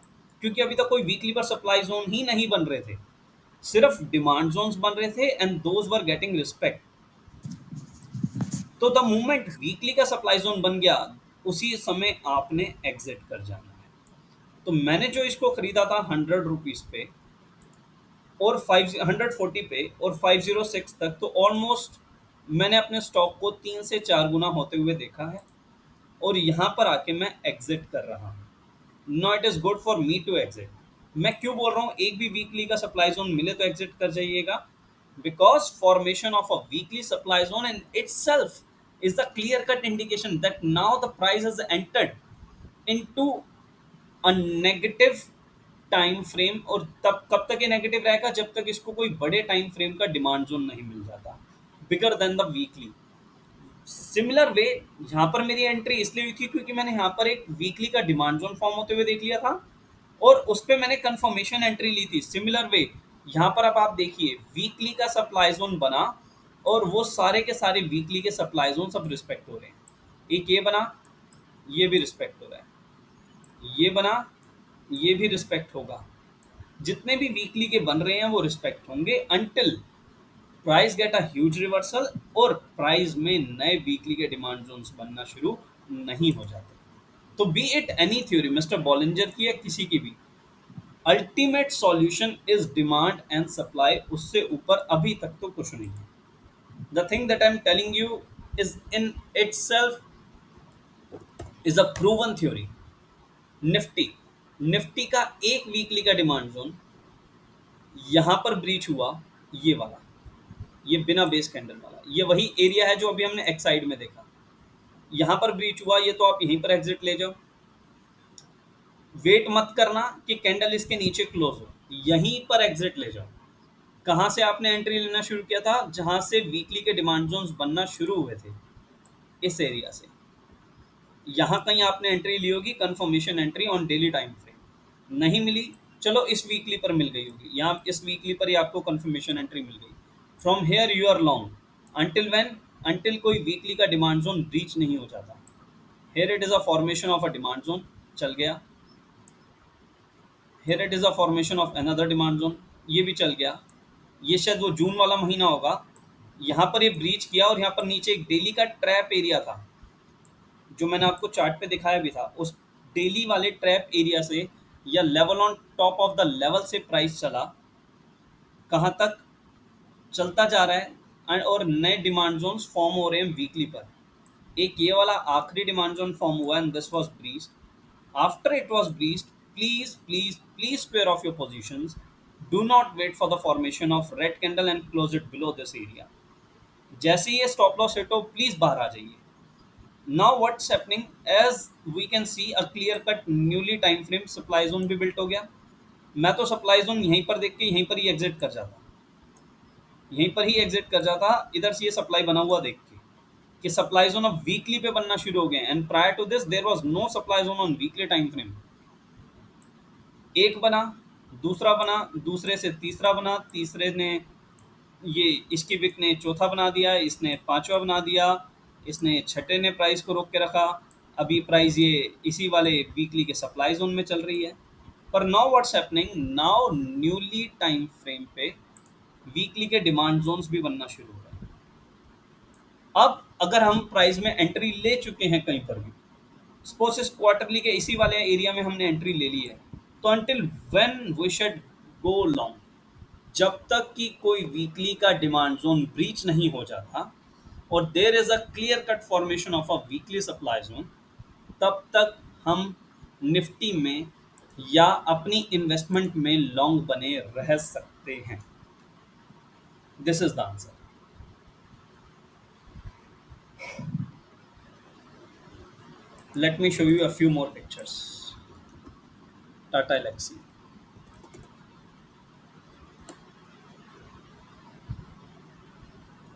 क्योंकि अभी तक कोई वीकली पर सप्लाई जोन ही नहीं बन रहे थे, सिर्फ डिमांड जोन्स बन रहे थे, and those were getting respect. तो द मोमेंट वीकली का सप्लाई जोन बन गया, उसी समय आपने एग्जिट कर जाना है। तो मैंने जो इसको खरीदा था 100 रुपीज़ पे और 140 पे और 506 तक, तो ऑलमोस्ट मैंने अपने स्टॉक को 3 से 4 गुना होते हुए देखा है, और यहाँ पर आके मैं एग्जिट कर रहा हूँ। No, it is good for me to exit. मैं क्यों बोल रहा हूँ एक भी वीकली का सप्लाई जोन मिले तो एग्जिट कर जाइएगा? Because formation of a weekly supply zone in itself is the clear cut indication that now the price has entered into a negative time frame. और तब कब तक ये नेगेटिव रहेगा, जब तक इसको कोई बड़े टाइम फ्रेम का डिमांड जोन नहीं मिल जाता bigger than the weekly. Similar way यहाँ पर मेरी एंट्री इसलिए हुई थी क्योंकि मैंने यहाँ पर एक वीकली का डिमांड जोन फॉर्म होते हुए देख लिया था, और उस पर मैंने कंफर्मेशन एंट्री ली थी। सिमिलर वे यहाँ पर अब आप देखिए वीकली का सप्लाई जोन बना, और वो सारे के सारे वीकली के सप्लाई जोन सब रिस्पेक्ट हो रहे हैं। एक ये बना, ये भी रिस्पेक्ट हो रहा है, ये बना, ये भी रिस्पेक्ट होगा। जितने भी वीकली के बन रहे हैं वो रिस्पेक्ट होंगे until price gate a huge reversal और प्राइस में नए वीकली के डिमांड जोन्स बनना शुरू नहीं हो जाते। तो B it any theory, mister Bollinger की या किसी की भी, ultimate solution is demand and supply, उससे ऊपर अभी तक तो कुछ नहीं है। The thing that I am telling you is in itself is a proven theory. Nifty Nifty का एक वीकली का डिमांड जोन यहाँ पर ब्रीच हुआ, ये वाला, ये बिना बेस कैंडल वाला, ये वही एरिया है जो अभी हमने एक्स साइड में देखा। यहाँ पर ब्रीच हुआ, ये तो आप यहीं पर एग्जिट ले जाओ। वेट मत करना कि कैंडल इसके नीचे क्लोज हो, यहीं पर एग्जिट ले जाओ। कहाँ से आपने एंट्री लेना शुरू किया था? जहाँ से वीकली के डिमांड जोन्स बनना शुरू हुए थे, इस एरिया से। यहाँ कहीं आपने एंट्री ली होगी, confirmation entry on daily time frame. नहीं मिली, चलो इस वीकली पर मिल गई होगी, यहाँ इस वीकली पर ही आपको कंफर्मेशन एंट्री मिल गई। From here you are long until when, until कोई वीकली का डिमांड जोन ब्रीच नहीं हो जाता। Here it is a formation of a demand zone, चल गया। Here it is a formation of another demand zone, ये भी चल गया। ये शायद वो जून वाला महीना होगा, यहाँ पर ये ब्रीच किया और यहाँ पर नीचे एक डेली का ट्रैप एरिया था, जो मैंने आपको चार्ट पे दिखाया भी था। उस डेली वाले ट्रैप एरिया से या level on top of the level से प्राइस चला, कहाँ तक चलता जा रहा है, और नए डिमांड जोन्स फॉर्म हो रहे हैं वीकली पर। एक ये वाला आखिरी डिमांड जोन फॉर्म हुआ and this was breached. After it was breached, please please please square off your positions, do not wait for the formation of red candle and close it below this area. जैसे ही ये stop loss hit हो, please बाहर आ जाइए। Now what's happening, as we can see a clear cut newly time frame supply zone भी built हो गया। मैं तो सप्लाई जोन यहीं पर देख के यहीं पर ही एग्जिट कर जाता, यहीं पर ही एग्जिट कर जाता, इधर से ये सप्लाई बना हुआ देख के कि सप्लाई जोन अब वीकली पे बनना शुरू हो गए। And prior to this there was no supply zone on weekly time frame. एक बना, दूसरा बना, दूसरे से तीसरा बना, तीसरे ने ये इसकी विक ने चौथा बना दिया, इसने पांचवा बना दिया, इसने छठे ने प्राइस को रोक के रखा। अभी प्राइस ये इसी वाले वीकली के सप्लाई जोन में चल रही है। पर now what's happening, now newly time frame पे वीकली के डिमांड जोन्स भी बनना शुरू हो गए। अब अगर हम प्राइस में एंट्री ले चुके हैं कहीं पर भी, सपोज इस क्वार्टरली के इसी वाले एरिया में हमने एंट्री ले ली है, तो until when we should go long, जब तक कि कोई वीकली का डिमांड जोन ब्रीच नहीं हो जाता और there is a clear cut formation of a weekly supply zone, तब तक हम निफ्टी में या अपनी इन्वेस्टमेंट में लॉन्ग बने रह सकते हैं। This is the answer. Let me show you a few more pictures. Tata Elxsi,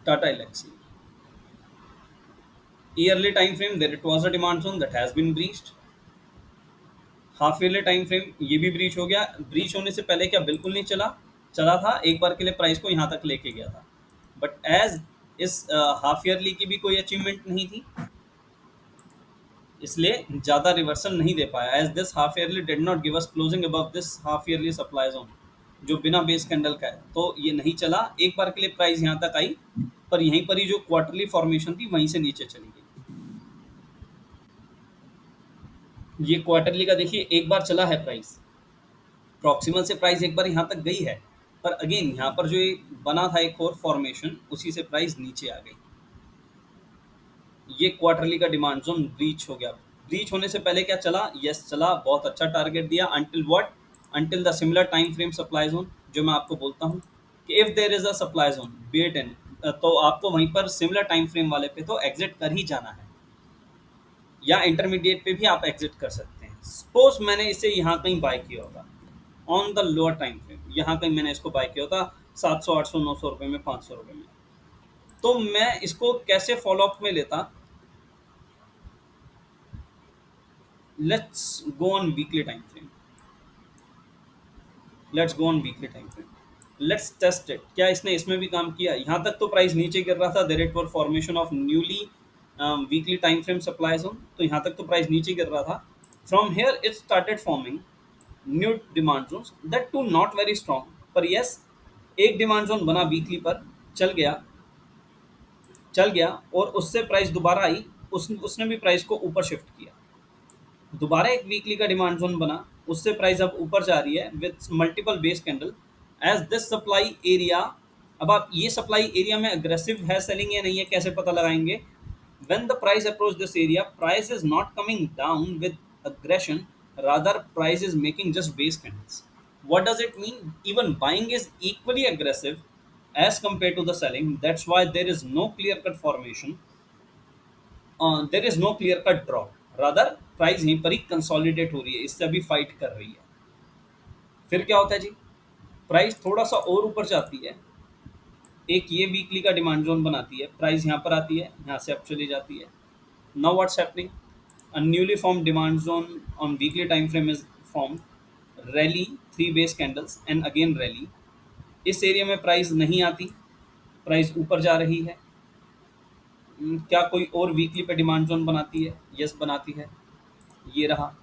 Tata Elxsi yearly time frame, there it was a demand zone that has been breached। Half yearly time frame ये भी breach हो गया। Breach होने से पहले क्या बिल्कुल नहीं चला, चला था एक बार के लिए, प्राइस को यहाँ तक लेके गया था। बट एज इस हाफ ईयरली की भी कोई अचीवमेंट नहीं थी, इसलिए ज़्यादा रिवर्सल नहीं दे पाया। As this half yearly did not give us closing above this half yearly supply zone, जो बिना बेस कैंडल का है, तो ये नहीं चला। एक बार के लिए प्राइस यहाँ तक आई, पर यहीं पर ही जो क्वार्टरली फॉर्मेशन थी वहीं से नीचे चली गई। ये क्वार्टरली का देखिए, एक बार चला है प्राइस, प्रॉक्सिमल से प्राइस एक बार यहाँ तक गई है, पर अगेन यहाँ पर जो ये बना था एक और फॉर्मेशन, उसी से प्राइस नीचे आ गई। ये क्वार्टरली का डिमांड जोन ब्रीच हो गया। ब्रीच होने से पहले क्या चला? यस चला, बहुत अच्छा टारगेट दिया। Until what? Until the similar time frame supply zone, जो मैं आपको बोलता हूँ कि if there is a supply zone be it in, तो आपको वहीं पर सिमिलर टाइम फ्रेम वाले पे तो एग्जिट कर ही जाना है, या इंटरमीडिएट पे भी आप एग्जिट कर सकते हैं। सपोज मैंने इसे यहाँ कहीं बाय किया होगा on the lower time frame, यहाँ कहीं मैंने इसको बाय किया होता 700 800 900 रुपये में, 500 रुपये में, तो मैं इसको कैसे फॉलो अप में लेता? Let's go on weekly time frame, let's go on weekly time frame, let's test it. क्या इसने इसमें भी काम किया? यहाँ तक तो प्राइस नीचे गिर रहा था, there it were formation of newly weekly time frame supply zone, तो यहाँ तक तो प्राइस नीचे गिर रहा था। From here it started forming new demand zones, that too not very strong, पर यस एक डिमांड जोन बना वीकली पर, चल गया, चल गया, और उससे प्राइस दोबारा आई, उसने भी प्राइस को ऊपर शिफ्ट किया। दोबारा एक वीकली का डिमांड जोन बना, उससे प्राइस अब ऊपर जा रही है with multiple base candle as this supply area. अब आप ये सप्लाई एरिया में अग्रेसिव है सेलिंग या नहीं है कैसे पता लगाएंगे? when the price approach this area, price is not coming down with aggression, rather price is making just base candles. What does it mean? Even buying is equally aggressive as compared to the selling, that's why there is no clear cut formation, there is no clear cut drop, rather price यहीं पर ही consolidate हो रही है, इससे अभी fight कर रही है। फिर क्या होता है जी? प्राइस थोड़ा सा और ऊपर जाती है, एक ये वीकली का डिमांड जोन बनाती है, प्राइस यहाँ पर आती है, यहाँ से अप चली जाती है. Now what's happening, a newly formed demand zone on weekly time frame is formed, rally, three base candles and again rally. इस एरिया में प्राइस नहीं आती, प्राइस ऊपर जा रही है. क्या कोई और वीकली पे डिमांड जोन बनाती है? यस बनाती है, ये रहा.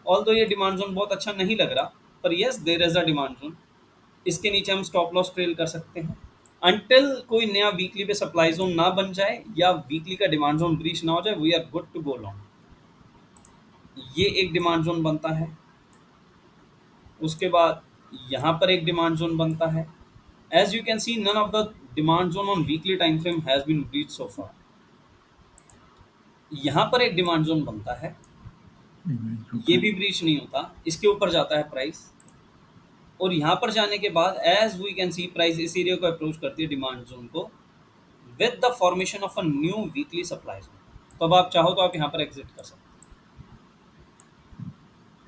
ऑल्दो ये डिमांड जोन बहुत अच्छा नहीं लग रहा, पर yes there is a demand zone. इसके नीचे हम स्टॉप लॉस ट्रेल कर सकते हैं अंटिल कोई नया वीकली पे सप्लाई जोन ना बन जाए या वीकली का डिमांड जोन ब्रीच ना हो जाए. We are good to go long. ये एक डिमांड जोन बनता है, उसके बाद यहाँ पर एक डिमांड जोन बनता है. As you can see none of the demand zone on weekly time frame has been breach so far. यहाँ पर एक डिमांड जोन बनता है, ये भी ब्रीच नहीं होता, इसके ऊपर जाता है प्राइस. और यहाँ पर जाने के बाद as we can see price इस एरिया को अप्रोच करती है डिमांड जोन को with the formation of a new weekly supply zone. तो अब आप चाहो तो आप यहाँ पर एग्जिट कर सकते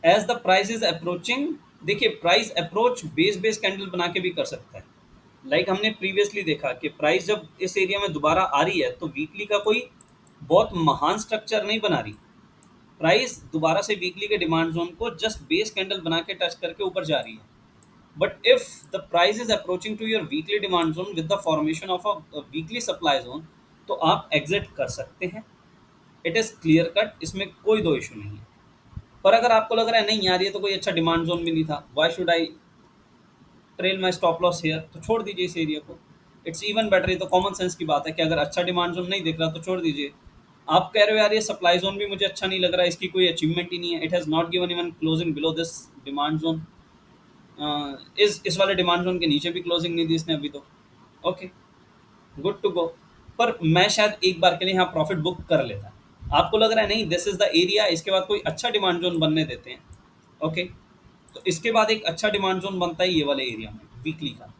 हैं. As the price is approaching, देखिए प्राइस अप्रोच बेस कैंडल बना के भी कर सकता है. लाइक हमने प्रीवियसली देखा कि प्राइस जब इस एरिया में दोबारा आ रही है तो वीकली का कोई बहुत महान स्ट्रक्चर नहीं बना रही. प्राइस दोबारा से वीकली के डिमांड जोन को जस्ट बेस कैंडल बना के टच करके ऊपर जा रही है. But if the price is approaching to your weekly demand zone with the formation of a weekly supply zone, तो आप एग्जिट कर सकते हैं. इट इज़ क्लियर कट, इसमें कोई दो इशू नहीं है. पर अगर आपको लग रहा है नहीं यार ये तो कोई अच्छा डिमांड जोन भी नहीं था, why should I trail my stop loss here, तो छोड़ दीजिए इस एरिया को. It's even better. ये तो कॉमन सेंस की बात है कि अगर अच्छा डिमांड जोन नहीं दिख रहा तो छोड़ दीजिए. आप कह रहे हो यार ये सप्लाई जोन भी मुझे अच्छा नहीं लग रहा है, इसकी कोई अचीवमेंट ही नहीं है, it has not given even closing below this demand zone. इस वाले डिमांड जोन के नीचे भी क्लोजिंग नहीं दी इसने अभी तो. Okay, good to go. पर मैं शायद एक बार के लिए यहाँ प्रॉफिट बुक कर लेता. आपको लग रहा है नहीं दिस इज द एरिया, इसके बाद कोई अच्छा डिमांड जोन बनने देते हैं. ओके, तो इसके बाद एक अच्छा डिमांड जोन बनता है ये वाले एरिया में वीकली का.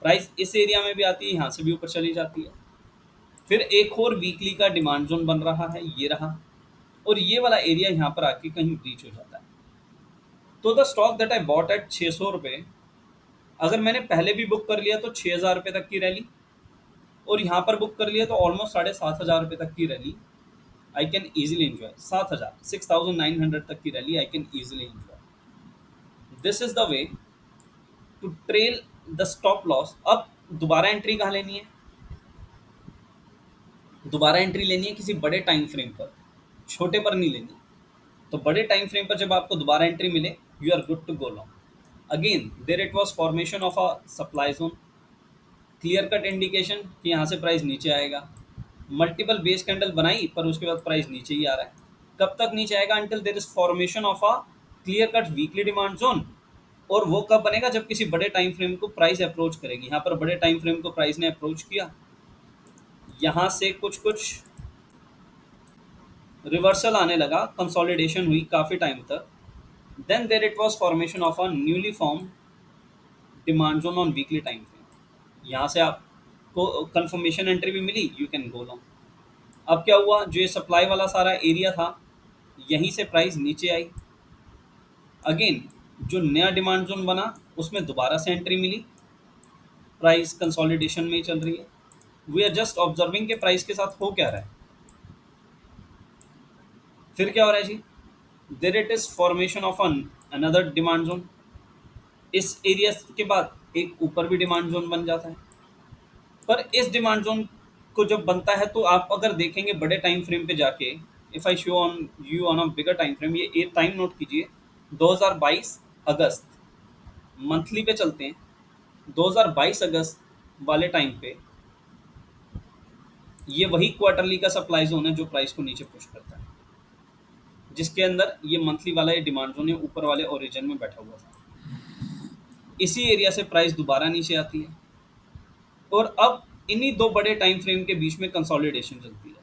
प्राइस इस एरिया में भी आती है, यहाँ से भी ऊपर चली जाती है. फिर एक और वीकली का डिमांड जोन बन रहा है, ये रहा. और ये वाला एरिया यहाँ पर आके कहीं ब्रीच हो जाता है. तो the stock that I bought at 600 रुपये, अगर मैंने पहले भी बुक कर लिया तो 6,000 रुपये तक की रैली, और यहाँ पर बुक कर लिया तो ऑलमोस्ट 7,500 रुपये तक की rally I can easily enjoy. 7,000 6,900 तक की rally I can easily enjoy. This is the way to trail the stop loss. अब दोबारा एंट्री कहाँ लेनी है? दोबारा एंट्री लेनी है किसी बड़े टाइम फ्रेम पर, छोटे पर नहीं लेनी. तो बड़े टाइम फ्रेम पर जब आपको दोबारा एंट्री मिले, you are good to go long. Again there it was formation of a supply zone, clear cut indication कि यहाँ से प्राइस नीचे आएगा. मल्टीपल बेस कैंडल बनाई पर उसके बाद प्राइस नीचे ही आ रहा है. कब तक नीचे आएगा? Until there is formation of a clear cut weekly demand zone. और वो कब बनेगा? जब किसी बड़े टाइम फ्रेम को प्राइस अप्रोच करेगी. यहाँ पर बड़े टाइम फ्रेम को प्राइस ने अप्रोच किया, यहाँ से कुछ कुछ रिवर्सल आने लगा, कंसोलिडेशन हुई काफ़ी टाइम तक. Then there it was formation of a newly form demand zone on weekly time frame. यहाँ से आपको कंफर्मेशन एंट्री भी मिली, यू कैन गो लॉन्ग. अब क्या हुआ? जो ये सप्लाई वाला सारा एरिया था, यहीं से प्राइस नीचे आई. अगेन जो नया डिमांड जोन बना उसमें दोबारा से एंट्री मिली, प्राइस कंसोलिडेशन में ही चल रही है. वी आर जस्ट ऑब्जर्विंग के प्राइस के साथ हो क्या रहा है. फिर क्या हो रहा है जी? There it is formation of another demand zone. इस एरिया के बाद एक ऊपर भी डिमांड जोन बन जाता है. पर इस डिमांड जोन को जब बनता है तो आप अगर देखेंगे बड़े टाइम फ्रेम पे जाके, if I show on you on a bigger time frame, ये टाइम नोट कीजिए 2022 अगस्त, मंथली पे चलते हैं. 2022 अगस्त वाले टाइम पे ये वही क्वार्टरली का सप्लाई जोन है जो प्राइस को नीचे पुश करता है, जिसके अंदर ये मंथली वाला ये डिमांड जोन है ऊपर वाले ओरिजिन में बैठा हुआ था. इसी एरिया से प्राइस दोबारा नीचे आती है और अब इन्हीं दो बड़े टाइम फ्रेम के बीच में कंसोलिडेशन चलती है.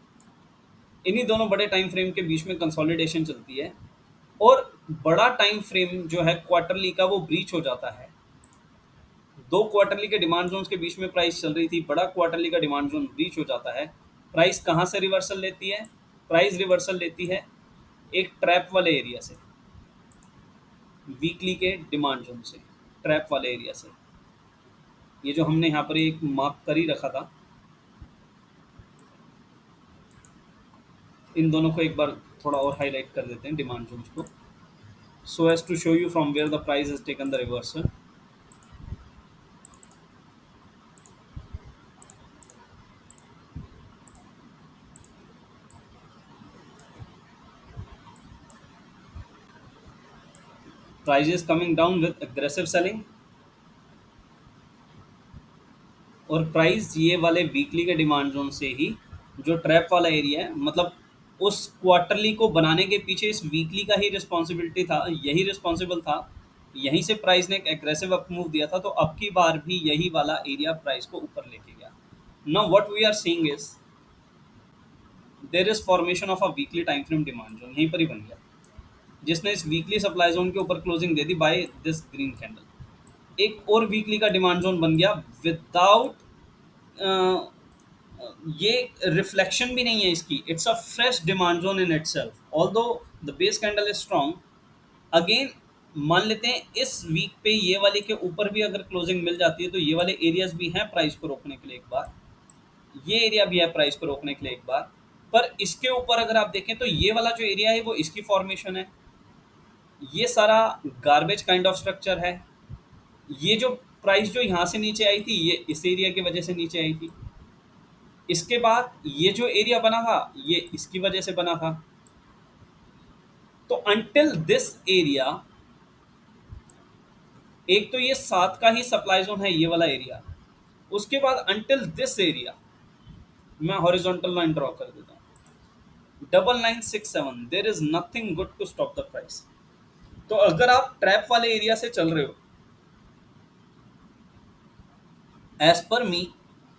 इन्हीं दोनों बड़े टाइम फ्रेम के बीच में कंसोलिडेशन चलती है और बड़ा टाइम फ्रेम जो है क्वार्टरली का वो ब्रीच हो जाता है. दो क्वार्टरली के डिमांड जोन्स के बीच में प्राइस चल रही थी, बड़ा क्वार्टरली का डिमांड जोन ब्रीच हो जाता है. प्राइस कहाँ से रिवर्सल लेती है? प्राइस रिवर्सल लेती है एक ट्रैप वाले एरिया से, वीकली के डिमांड जोन से, ट्रैप वाले एरिया से. ये जो हमने यहाँ पर एक मार्क कर ही रखा था, इन दोनों को एक बार थोड़ा और हाईलाइट कर देते हैं डिमांड जोन्स को, so as to show you from where the price has taken the reversal. Price is coming down with aggressive selling, और प्राइस ये वाले वीकली के डिमांड जोन से ही, जो ट्रैप वाला एरिया है, मतलब उस क्वार्टरली को बनाने के पीछे इस वीकली का ही रिस्पॉन्सिबिलिटी था, यही रिस्पॉन्सिबल था, यहीं से प्राइस ने एक एग्रेसिव अप मूव दिया था, तो अब की बार भी यही वाला एरिया प्राइस को ऊपर लेके गया. Now what we are seeing is there is formation of a weekly time frame demand zone, यहीं पर ही बन गया, जिसने इस वीकली सप्लाई जोन के ऊपर क्लोजिंग दे दी बाय दिस ग्रीन कैंडल. एक और वीकली का डिमांड जोन बन गया विदाउट, ये रिफ्लेक्शन भी नहीं है इसकी, it's a fresh demand zone in itself, although the base candle is strong. Again मान लेते हैं इस वीक पे ये वाले के ऊपर भी अगर क्लोजिंग मिल जाती है, तो ये वाले एरियाज भी हैं प्राइस को रोकने के लिए एक बार, ये एरिया भी है प्राइस को रोकने के लिए एक बार. पर इसके ऊपर अगर आप देखें तो ये वाला जो एरिया है वो इसकी फॉर्मेशन है, ये सारा गार्बेज काइंड ऑफ स्ट्रक्चर है. ये जो प्राइस जो यहाँ से नीचे आई थी, ये इस एरिया की वजह से नीचे आई थी. इसके बाद ये जो एरिया बना था, ये इसकी वजह से बना था. तो अंटिल दिस एरिया, एक तो ये 7 का ही सप्लाई जोन है ये वाला एरिया, उसके बाद अंटिल दिस एरिया, मैं हॉरिजॉन्टल लाइन ड्रॉ कर देता हूँ, 9967, there is nothing good to stop the price. तो अगर आप ट्रैप वाले एरिया से चल रहे हो, as per me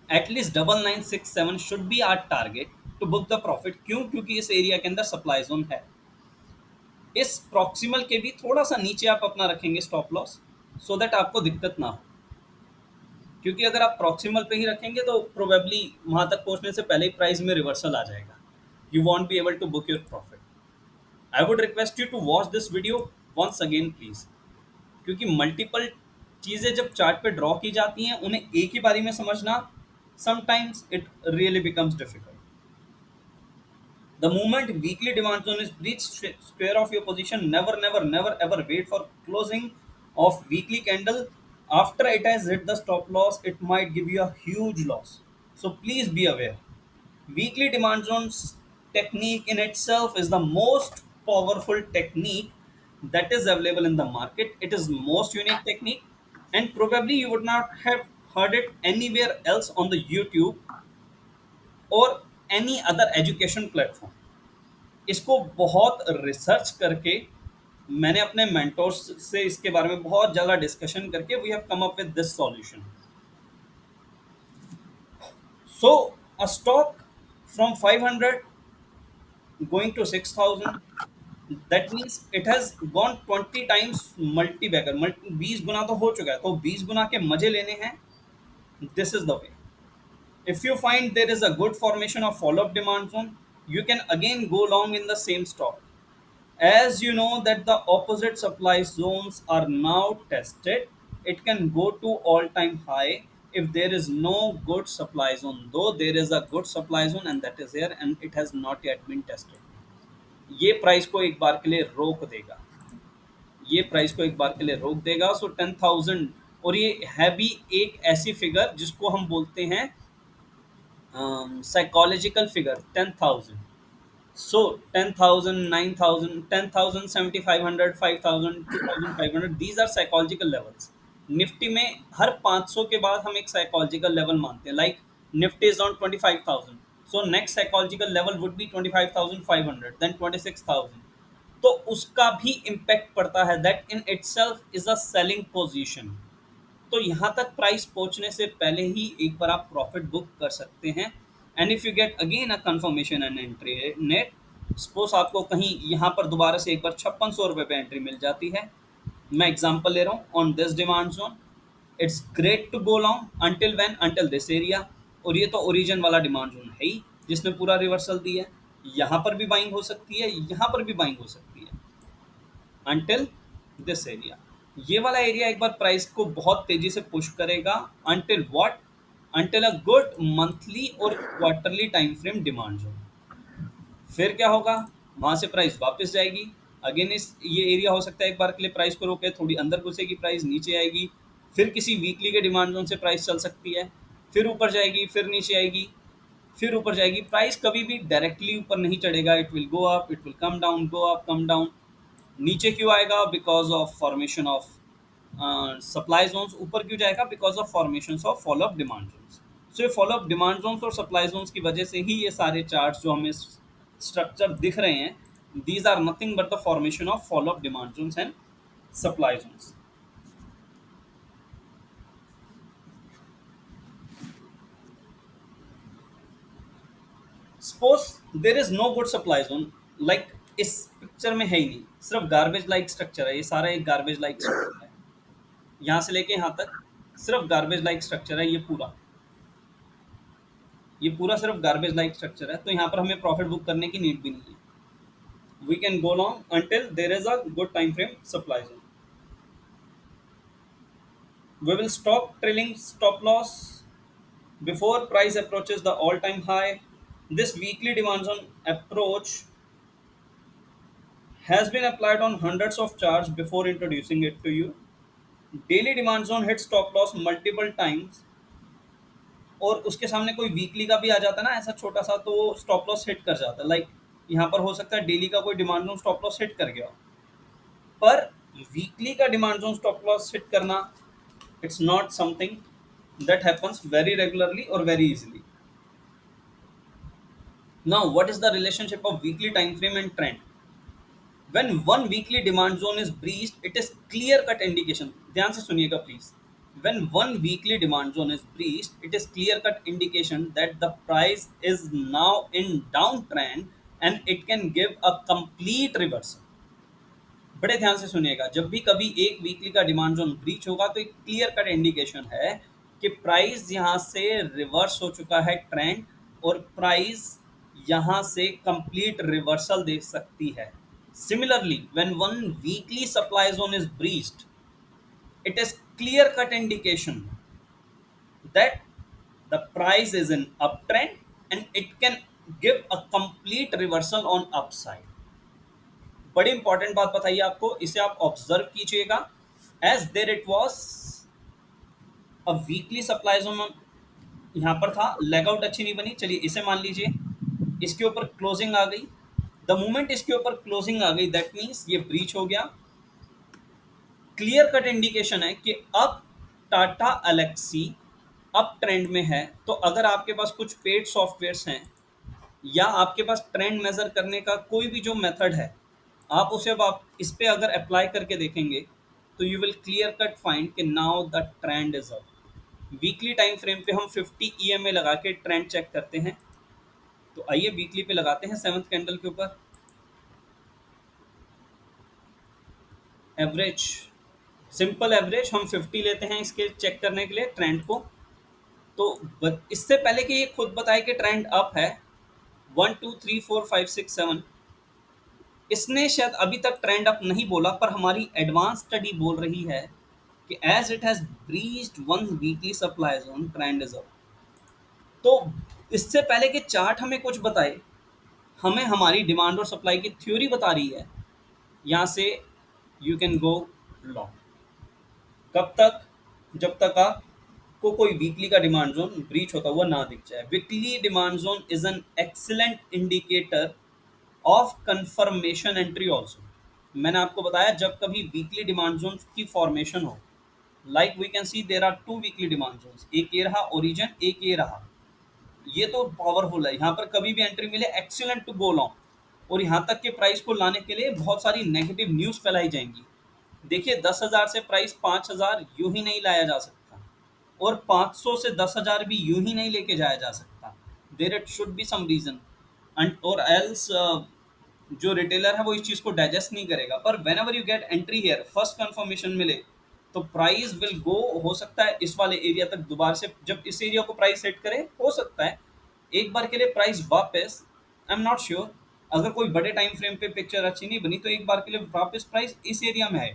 at least 9967 should be our target to book the profit. क्यों? क्योंकि इस एरिया के अंदर सप्लाई जोन है. इस प्रॉक्सिमल के भी थोड़ा सा नीचे आप अपना रखेंगे स्टॉप लॉस, सो दैट आपको दिक्कत ना हो, क्योंकि अगर आप प्रॉक्सिमल पे ही रखेंगे तो प्रोबेबली वहां तक पहुंचने से पहले ही प्राइस में रिवर्सल आ जाएगा, you won't be able to book your profit. I would request you to watch this video once again please, क्योंकि मल्टीपल चीज़ें जब चार्ट पे ड्रॉ की जाती हैं, उन्हें एक ही बारी में समझना sometimes it really becomes difficult. The moment weekly demand zone is breached, square off your position. Never, never, never ever wait for closing of weekly candle. After it has hit the stop loss, it might give you a huge loss. So please be aware. Weekly demand zones technique in itself is the most powerful technique that is available in the market. It is most unique technique, and probably you would not have heard it anywhere else on the YouTube or any other education platform. इसको बहुत research करके, मैंने अपने mentors से इसके बारे में बहुत ज़्यादा डिस्कशन करके we have come up with this solution. So a stock from 500 going to 6000, that means it has gone 20 times multibagger, 20 गुना तो हो चुका है, तो 20 गुना के मजे लेने हैं. This is the way. If you find there is a good formation of follow-up demand zone, you can again go long in the same stock. As you know that the opposite supply zones are now tested, it can go to all-time high if there is no good supply zone. Though there is a good supply zone and that is here and it has not yet been tested. ये price को एक बार के लिए रोक देगा, ये price को एक बार के लिए रोक देगा. सो 10,000, और ये है भी एक ऐसी फिगर जिसको हम बोलते हैं psychological figure, 10,000. So 10,000, 9,000, 10,000, 7,500, 5,000, 2,500, these are psychological levels. Nifty में हर 500 के बाद हम एक साइकोलॉजिकल लेवल मानते हैं, like Nifty is on 25,000, so next psychological level would be 25,500, then 26,000. तो उसका भी इम्पैक्ट पड़ता है, that in itself is a selling position. तो यहाँ तक प्राइस पहुँचने से पहले ही एक बार आप प्रॉफिट बुक कर सकते हैं. And if you get again a confirmation and entry net, suppose आपको कहीं यहाँ पर दोबारा से एक बार 5600 रुपये पे एंट्री मिल जाती है, मैं एग्जांपल ले रहा हूँ, on this demand zone it's great to go long until when, until this area. और ये तो ओरिजिन वाला डिमांड जोन है ही जिसने पूरा रिवर्सल दिया है. यहाँ पर भी बाइंग हो सकती है, यहाँ पर भी बाइंग हो सकती है, अंटिल दिस एरिया. ये वाला एरिया एक बार प्राइस को बहुत तेजी से पुश करेगा until what, until a good monthly और quarterly time frame demand zone. फिर क्या होगा, वहां से प्राइस वापस जाएगी, अगेन इस ये एरिया हो सकता है एक बार के लिए प्राइस को रोके, थोड़ी अंदर घुसेगी, प्राइस नीचे आएगी, फिर किसी वीकली के डिमांड जोन से प्राइस चल सकती है, फिर ऊपर जाएगी, फिर नीचे आएगी, फिर ऊपर जाएगी। प्राइस कभी भी डायरेक्टली ऊपर नहीं चढ़ेगा, it will go up, it will come down, go up, come down. नीचे क्यों आएगा, because of formation of supply zones. ऊपर क्यों जाएगा, because of formation of follow up demand zones. So ये फॉलो अप डिमांड जोन्स और supply zones की वजह से ही ये सारे चार्ट्स जो हमें स्ट्रक्चर दिख रहे हैं, these are nothing but the formation of follow up demand zones and supply zones. Suppose there is no good supply zone, like इस पिक्चर में है ही नहीं, सिर्फ गार्बेज लाइक स्ट्रक्चर है, ये सारा एक गार्बेज लाइक स्ट्रक्चर है, यहाँ से लेके यहाँ तक सिर्फ गार्बेज लाइक स्ट्रक्चर है, ये पूरा सिर्फ गार्बेज लाइक स्ट्रक्चर है, तो यहाँ पर हमें प्रॉफिट बुक करने की नीड भी नहीं है। We can go long until there is a good time frame supply zone. We will stop trailing stop loss before price approaches the all-time high. This weekly demand zone approach has been applied on hundreds of charts before introducing it to you. Daily demand zone hit stop loss multiple times, और उसके सामने कोई weekly का भी आ जाता है ना ऐसा छोटा सा, तो स्टॉप लॉस हिट कर जाता है। लाइक यहाँ पर हो सकता है डेली का कोई demand zone stop loss hit कर गया, पर वीकली का demand zone stop loss hit करना, it's not something that happens very regularly or very easily. Now, what is the relationship of weekly time frame and trend? When one weekly demand zone is breached, it is clear cut indication. ध्यान से सुनिएगा please. When one weekly demand zone is breached, it is clear cut indication that the price is now in downtrend and it can give a complete reversal. बड़े ध्यान से सुनिएगा, जब भी कभी एक वीकली का डिमांड जोन ब्रीच होगा तो एक क्लियर कट इंडिकेशन है कि प्राइस यहाँ से रिवर्स हो चुका है ट्रेंड, और प्राइस यहाँ से कंप्लीट रिवर्सल दे सकती है। Similarly when one weekly supply zone is breached, it is clear cut indication that the price is in uptrend and it can give a complete reversal on upside। बड़ी important बात बताइए आपको, इसे आप observe कीजिएगा। As there it was a weekly supply zone, यहाँ पर था, लेग आउट अच्छी नहीं बनी, चलिए इसे मान लीजिए, इसके ऊपर क्लोजिंग आ गई। द मोमेंट इसके ऊपर क्लोजिंग आ गई, दैट मीन्स ये ब्रीच हो गया। क्लियर कट इंडिकेशन है कि अब टाटा एलेक्सी अप ट्रेंड में है। तो अगर आपके पास कुछ पेड सॉफ्टवेयर्स हैं या आपके पास ट्रेंड मेजर करने का कोई भी जो मेथड है, आप उसे अब आप इस पे अगर अप्लाई करके देखेंगे तो you will clear cut find कि now the trend is up. Weekly time frame पे हम 50 ईएमए लगा के ट्रेंड चेक करते हैं, तो आइए वीकली पे लगाते हैं, सेवंथ कैंडल के ऊपर एवरेज, सिंपल एवरेज हम 50 लेते हैं इसके चेक करने के लिए ट्रेंड को। तो इससे पहले कि ये खुद बताए कि ट्रेंड अप है, 1 2 3 4 5 6 7, इसने शायद अभी तक ट्रेंड अप नहीं बोला, पर हमारी एडवांस स्टडी बोल रही है कि as it has breached one weekly supply zone trend is up. तो इससे पहले कि चार्ट हमें कुछ बताए, हमें हमारी डिमांड और सप्लाई की थ्योरी बता रही है। यहाँ से यू कैन गो लॉन्ग, कब तक, जब तक आपको कोई वीकली का डिमांड जोन ब्रीच होता हुआ ना दिख जाए। Weekly demand zone is an excellent indicator of confirmation entry also. मैंने आपको बताया जब कभी वीकली डिमांड जोन की फॉर्मेशन हो, like we can see there are two weekly demand zones, एक ये रहा ओरिजिन, एक ये रहा, ये तो पावरफुल है, यहाँ पर कभी भी एंट्री मिले एक्सीलेंट टू गो लॉन्ग। और यहाँ तक के प्राइस को लाने के लिए बहुत सारी नेगेटिव न्यूज़ फैलाई जाएंगी। देखिए 10,000 से प्राइस 5,000 यूं ही नहीं लाया जा सकता, और 500 से 10,000 भी यूं ही नहीं लेके जाया जा सकता। There it should be some reason, and और एल्स जो रिटेलर है वो इस चीज़ को डाइजेस्ट नहीं करेगा। पर whenever you get entry here, first confirmation मिले, तो प्राइस विल गो, हो सकता है इस वाले एरिया तक दोबारा से, जब इस एरिया को प्राइस सेट करे, हो सकता है एक बार के लिए प्राइस वापस, आई एम नॉट श्योर, अगर कोई बड़े टाइम फ्रेम पे पिक्चर अच्छी नहीं बनी तो एक बार के लिए वापस प्राइस इस एरिया में आए।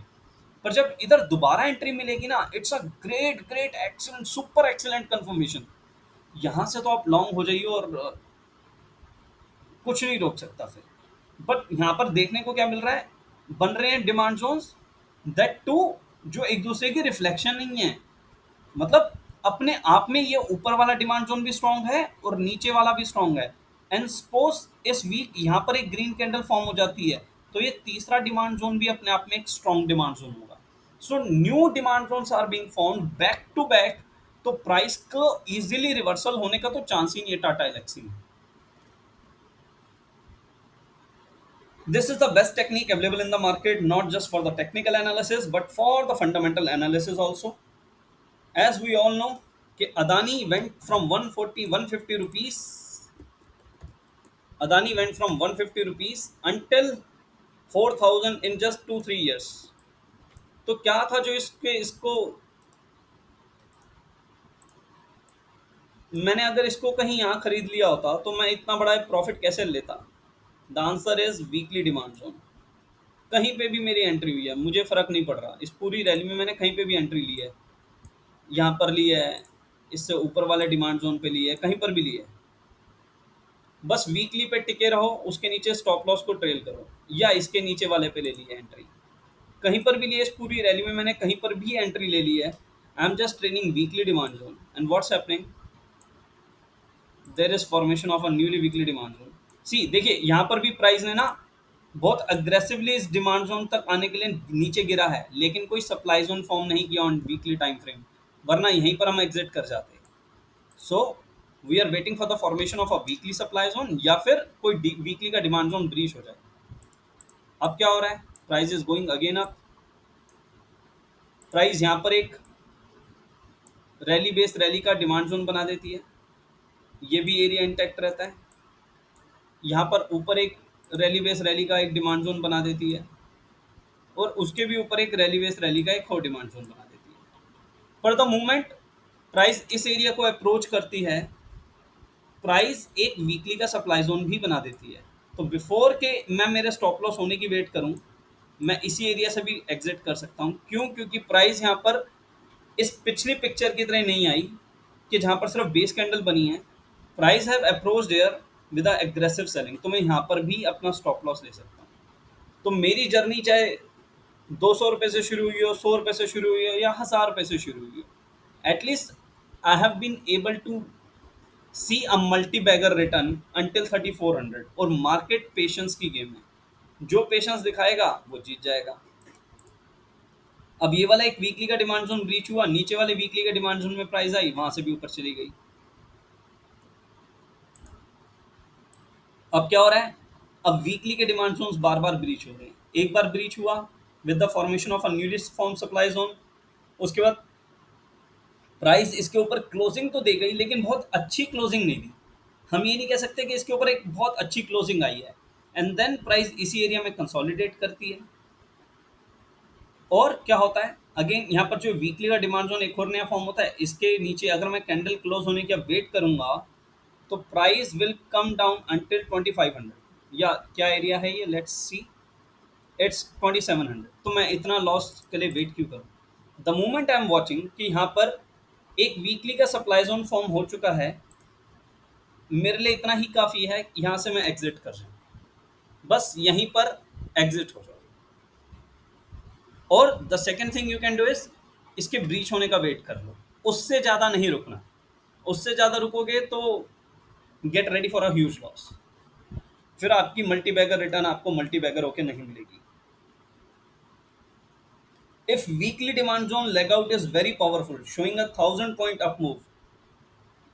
पर जब इधर दोबारा एंट्री मिलेगी ना, it's a great great excellent super excellent confirmation. यहां से तो आप लॉन्ग हो जाइए और कुछ नहीं रोक सकता फिर। बट यहाँ पर देखने को क्या मिल रहा है, बन रहे हैं डिमांड जोन्स, दैट टू जो एक दूसरे की रिफ्लेक्शन नहीं है। मतलब अपने आप में ये ऊपर वाला डिमांड जोन भी स्ट्रांग है और नीचे वाला भी स्ट्रांग है। एंड सपोज इस वीक यहाँ पर एक ग्रीन कैंडल फॉर्म हो जाती है, तो ये तीसरा डिमांड जोन भी अपने आप में एक स्ट्रांग डिमांड जोन होगा। So new demand zones are being formed back to back. तो प्राइस को इजीली रिवर्सल होने का तो चांस ही नहीं है टाटा एलेक्सी में। This is the best technique available in the market, not just for the technical analysis, but for the fundamental analysis also. As we all know, कि Adani went from 140, 150 rupees. Adani went from 150 rupees until 4,000 in just 2 3 years. तो क्या था जो इसको मैंने अगर इसको कहीं यहाँ खरीद लिया होता तो मैं इतना बड़ा प्रॉफिट कैसे लेता? The answer is weekly demand zone. कहीं पे भी मेरी एंट्री हुई है, मुझे फर्क नहीं पड़ रहा। इस पूरी रैली में मैंने कहीं पे भी एंट्री ली है, यहाँ पर ली है, इससे ऊपर वाले डिमांड जोन पे ली है, कहीं पर भी ली है। बस वीकली पे टिके रहो, उसके नीचे स्टॉप लॉस को ट्रेल करो, या इसके नीचे वाले पे ले ली है एंट्री। कहीं पर भी लिए इस पूरी रैली में मैंने कहीं पर भी एंट्री ले ली है। I am just training weekly demand zone and what's happening, there is formation of a newly weekly demand zone. See देखिए, यहाँ पर भी प्राइस ने ना बहुत अग्रेसिवली इस डिमांड जोन तक आने के लिए नीचे गिरा है, लेकिन कोई सप्लाई जोन फॉर्म नहीं किया ऑन वीकली टाइम फ्रेम, वरना यहीं पर हम एग्जिट कर जाते। So we are waiting for the formation of a weekly supply zone, या फिर कोई वीकली का डिमांड जोन ब्रीच हो जाए। अब क्या हो रहा है, price is going again up. Price यहाँ पर एक रैली बेस्ड रैली का डिमांड जोन बना देती है, ये भी एरिया इंटैक्ट रहता है। यहाँ पर ऊपर एक रैली बेस्ड रैली का एक डिमांड जोन बना देती है, और उसके भी ऊपर एक रैली बेस्ड रैली का एक और डिमांड जोन बना देती है। पर द मूवमेंट प्राइस इस एरिया को अप्रोच करती है, प्राइस एक वीकली का सप्लाई जोन भी बना देती है। तो बिफोर के मैं मेरे स्टॉप लॉस होने की वेट करूं, मैं इसी एरिया से भी एग्जिट कर सकता हूं। क्यों? क्योंकि प्राइस यहाँ पर इस पिछली पिक्चर की तरह नहीं आई कि जहाँ पर सिर्फ बेस कैंडल बनी है। Price have approached here with aggressive selling, तो मैं यहाँ पर भी अपना स्टॉप लॉस ले सकता हूँ। तो मेरी जर्नी चाहे 200 रुपये से शुरू हुई हो, 100 रुपये से शुरू हुई हो, या 1000 रुपये से शुरू हुई हो, at least I have been able to see a multi bagger return until 3400। और मार्केट पेशेंस की गेम है, जो पेशेंस दिखाएगा वो जीत जाएगा। अब ये वाला एक वीकली का डिमांड जोन ब्रीच हुआ, नीचे वाले वीकली के डिमांड जोन में प्राइस आई, वहां से भी ऊपर चली गई। अब क्या हो रहा है, अब वीकली के डिमांड जोन्स बार बार ब्रीच हो रहे हैं। एक बार ब्रीच हुआ with the formation of a newly form supply zone, उसके बाद प्राइस इसके ऊपर क्लोजिंग तो दे गई, लेकिन बहुत अच्छी क्लोजिंग नहीं दी। हम ये नहीं कह सकते कि इसके ऊपर एक बहुत अच्छी क्लोजिंग आई है। एंड देन प्राइस इसी एरिया में कंसोलिडेट करती है। और क्या होता है, अगेन यहाँ पर जो वीकली का डिमांड जोन एक और नया फॉर्म होता है, इसके नीचे अगर मैं कैंडल क्लोज होने का वेट करूंगा, तो price will come down until 2500। या क्या एरिया है ये, लेट्स सी, इट्स 2700। तो मैं इतना लॉस के लिए वेट क्यों करूं? The moment I am watching कि यहाँ पर एक वीकली का सप्लाई जोन फॉर्म हो चुका है, मेरे लिए इतना ही काफ़ी है, यहाँ से मैं एग्जिट कर जाऊँ, बस यहीं पर एग्जिट हो जाओ। और the second thing you can do is, इसके ब्रीच होने का वेट कर लो, उससे ज़्यादा नहीं रुकना। उससे ज़्यादा रुकोगे तो get ready for a huge loss, फिर आपकी मल्टी बैगर रिटर्न आपको मल्टी बैगर होके नहीं मिलेगी। If weekly demand zone leg out is very powerful, showing a 1000 point up move,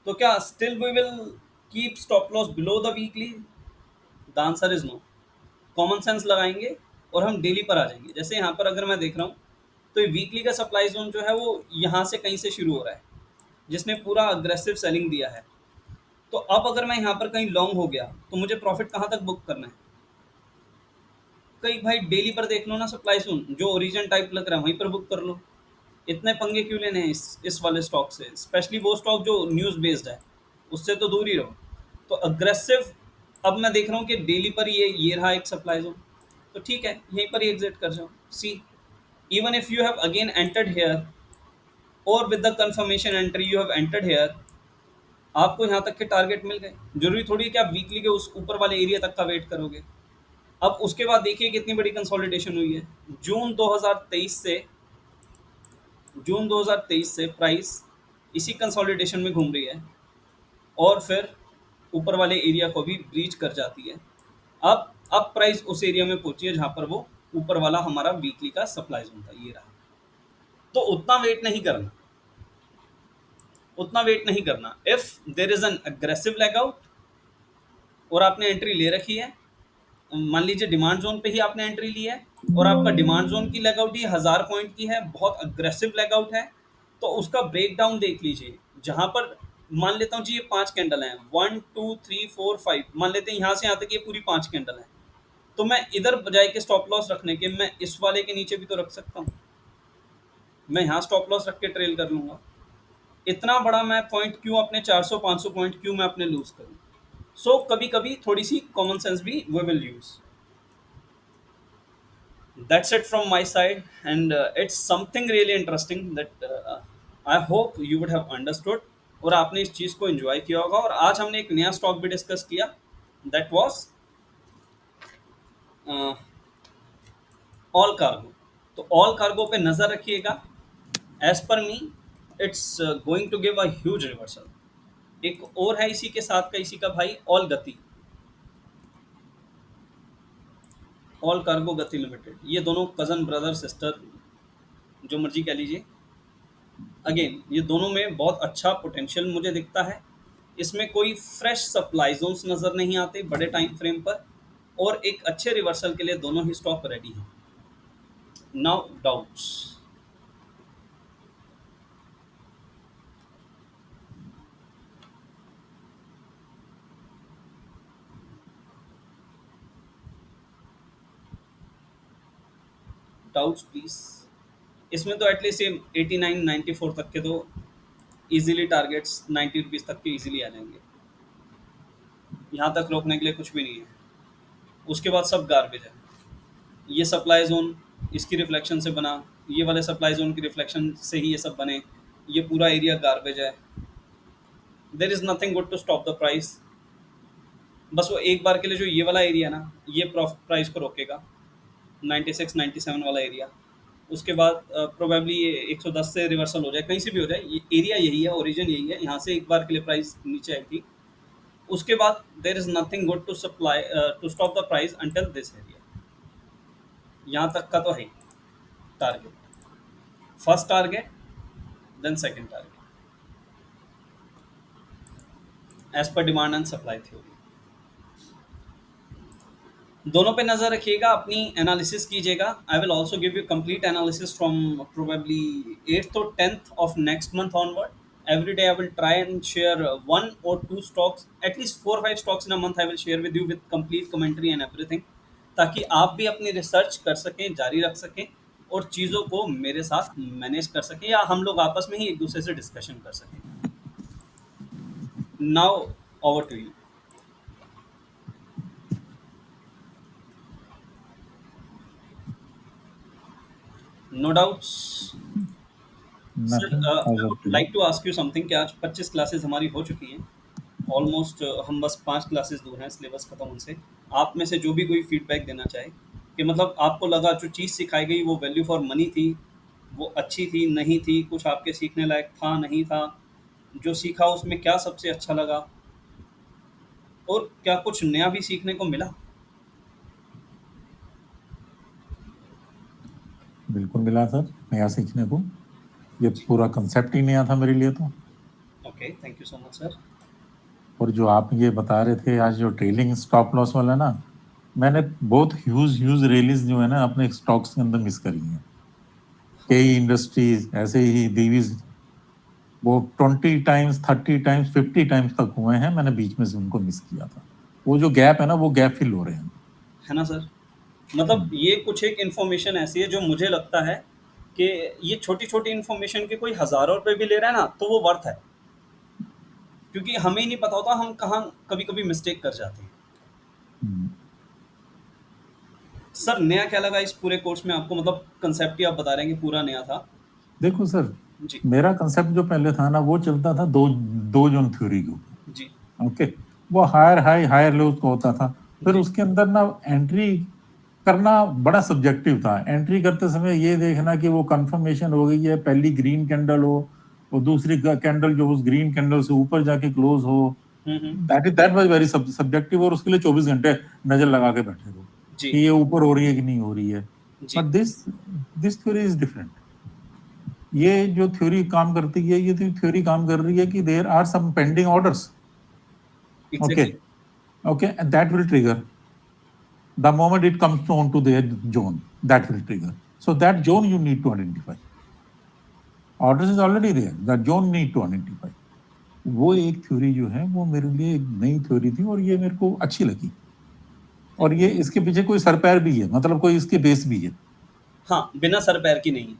तो क्या still we will keep stop loss below the weekly? The answer is no. Common sense लगाएंगे और हम daily पर आ जाएंगे। जैसे यहाँ पर अगर मैं देख रहा हूँ, तो ये वीकली का सप्लाई जोन जो है वो यहाँ से कहीं से शुरू हो रहा है, जिसने पूरा अग्रेसिव सेलिंग दिया है। तो अब अगर मैं यहाँ पर कहीं लॉन्ग हो गया, तो मुझे प्रॉफिट कहाँ तक बुक करना है? कहीं भाई डेली पर देख लो ना सप्लाई जोन, जो ओरिजिन टाइप लग रहा है वहीं पर बुक कर लो। इतने पंगे क्यों लेने हैं इस वाले स्टॉक से, स्पेशली वो स्टॉक जो न्यूज़ बेस्ड है, उससे तो दूर ही रहो। तो अग्रेसिव, अब मैं देख रहा हूँ कि डेली पर ये रहा एक सप्लाई जोन, तो ठीक है, यहीं पर ही एग्जिट कर जाओ। सी, Even if you have again entered here, or with the confirmation entry you have entered here, आपको यहाँ तक के टारगेट मिल गए। जरूरी थोड़ी है कि आप वीकली के उस ऊपर वाले एरिया तक का वेट करोगे। अब उसके बाद देखिए कितनी बड़ी कंसोलिडेशन हुई है। जून 2023 से जून 2023 से प्राइस इसी कंसोलिडेशन में घूम रही है और फिर ऊपर वाले एरिया को भी ब्रीच कर जाती है। अब प्राइस उस एरिया में पहुंची है जहां पर वो ऊपर वाला हमारा वीकली का सप्लाई जोन था, ये रहा। तो उतना वेट नहीं करना, उतना वेट नहीं करना। If there is an aggressive leg out और आपने एंट्री ले रखी है, मान लीजिए डिमांड जोन पे ही आपने एंट्री ली है और आपका डिमांड जोन की लेग आउट ही 1000 पॉइंट की है, बहुत अग्रेसिव लेग आउट है, तो उसका ब्रेक डाउन देख लीजिए। जहां पर मान लेता हूँ जी ये 5 कैंडल हैं, 1 2 3 4 5, मान लेते हैं यहाँ से यहाँ तक ये पूरी 5 कैंडल है, तो मैं इधर बजाय के स्टॉप लॉस रखने के मैं इस वाले के नीचे भी तो रख सकता हूँ। मैं यहाँ स्टॉप लॉस रख के ट्रेल कर लूंगा। इतना बड़ा मैं पॉइंट क्यों अपने 400 500 पॉइंट क्यों मैं अपने लूज करूँ? सो कभी कभी थोड़ी सी कॉमन सेंस भी we will use. That's it from my side, and it's something really interesting that I hope you would have understood और आपने इस चीज़ को एंजॉय किया होगा। और आज हमने एक नया स्टॉक भी डिस्कस किया, दैट वाज ऑल कार्गो। तो ऑल कार्गो पे नज़र रखिएगा। As per me it's going to give a huge reversal. एक और है इसी के साथ का, इसी का भाई ऑल गति, ऑल कार्गो गति लिमिटेड। ये दोनों कज़न ब्रदर सिस्टर जो मर्जी कह लीजिए। अगेन ये दोनों में बहुत अच्छा पोटेंशियल मुझे दिखता है। इसमें कोई फ्रेश सप्लाई जोन्स नज़र नहीं आते बड़े टाइम फ्रेम पर, और एक अच्छे रिवर्सल के लिए दोनों ही स्टॉक रेडी हैं। Now doubts? Doubts please. इसमें तो एटलीस्ट ये 89 94 तक के तो इजीली टारगेट्स 90 रुपीज़ तक के इजीली आ जाएंगे। यहाँ तक रोकने के लिए कुछ भी नहीं है। उसके बाद सब गार्बेज है। ये सप्लाई जोन इसकी रिफ्लेक्शन से बना, ये वाले सप्लाई जोन की रिफ्लेक्शन से ही ये सब बने। ये पूरा एरिया गार्बेज है। There is nothing good to stop the price. बस वो एक बार के लिए जो ये वाला एरिया ना, ये प्राइस को रोकेगा, 96 97 वाला एरिया। उसके बाद प्रोबेबली ये 110 से रिवर्सल हो जाए, कहीं से भी हो जाए। ये एरिया यही है, ओरिजिन यही है, यहाँ से एक बार के लिए प्राइस नीचे आएगी। उसके बाद there is nothing good to supply to stop the price until this area. यहाँ तक का तो है target. First target, then second target, as per demand and supply theory. दोनों पे नज़र रखिएगा, अपनी एनालिसिस कीजिएगा। I will also give you complete analysis from probably 8th और 10th of next month onward. Every day I will try and share 1 or 2 stocks, at least 4 5 stocks in a month I will share with you with complete commentary and everything, ताकि आप भी अपनी research कर सकें, जारी रख सकें और चीज़ों को मेरे साथ मैनेज कर सकें, या हम लोग आपस में ही एक दूसरे से डिस्कशन कर सकें। Now over to you. No doubts? Sir Nothing I as of would today. Like to ask you something कि आज 25 क्लासेस हमारी हो चुकी हैं ऑलमोस्ट। हम बस 5 क्लासेस दूर हैं सिलेबस ख़त्म होने से। आप में से जो भी कोई फीडबैक देना चाहे कि मतलब आपको लगा जो चीज़ सिखाई गई वो वैल्यू फॉर मनी थी, वो अच्छी थी, नहीं थी, कुछ आपके सीखने लायक था, नहीं था, जो सीखा उसमें क्या सबसे अच्छा लगा, और क्या कुछ नया भी सीखने को मिला? बिल्कुल मिला सर, नया सीखने को। ये पूरा कंसेप्ट ही नया था मेरे लिए तो। Okay, thank you so much sir. और जो आप ये बता रहे थे आज जो ट्रेलिंग स्टॉप लॉस वाला ना, मैंने बहुत ह्यूज रैलीज जो है ना अपने स्टॉक्स के अंदर मिस करी हैं। कई इंडस्ट्रीज ऐसे ही दीवीज वो 20 टाइम्स 30 टाइम्स 50 टाइम्स तक हुए हैं, मैंने बीच में से उनको मिस किया था। वो जो गैप है ना, वो गैप फिल हो रहे हैं। है ना सर? मतलब हम्म, ये कुछ एक इन्फॉर्मेशन ऐसी है जो मुझे लगता है कि ये छोटी छोटी इन्फॉर्मेशन के कोई हज़ारों रुपए भी ले रहा है ना, तो वो वर्थ है, क्योंकि हमें ही नहीं पता होता हम कहाँ कभी कभी मिस्टेक कर जाते हैं। हम्म। सर नया क्या लगा इस पूरे कोर्स में आपको, मतलब कंसेप्ट ही आप बता रहे हैं कि पूरा नया था। देखो सर, जी मेरा कंसेप्ट जो पहले था ना, वो चलता था दो दो जोन थ्योरी के ऊपर। जी ओके, वो हायर हाई हायर लो को होता था। फिर जी। उसके अंदर ना एंट्री करना बड़ा सब्जेक्टिव था। एंट्री करते समय ये देखना कि वो कंफर्मेशन हो गई है, पहली ग्रीन कैंडल हो और दूसरी कैंडल जो उस ग्रीन कैंडल से ऊपर जाके क्लोज हो। हम्म। दैट वाज वेरी सब्जेक्टिव, और उसके लिए 24 घंटे नजर लगा के बैठे रहो जी कि ये ऊपर हो रही है कि नहीं हो रही है। जी। But this theory is different. ये जो थ्योरी काम करती है, ये थ्योरी काम कर रही है कि there are some pending orders. Okay, exactly. okay, and that will trigger the moment it comes on to their zone. That will trigger. So that zone you need to identify. Orders is already there. That zone need to identify. वो एक theory जो है वो मेरे लिए एक नई theory थी और ये मेरे को अच्छी लगी। और ये इसके पीछे कोई सर पैर भी है, मतलब कोई इसके बेस भी है। हाँ, बिना सर पैर की नहीं।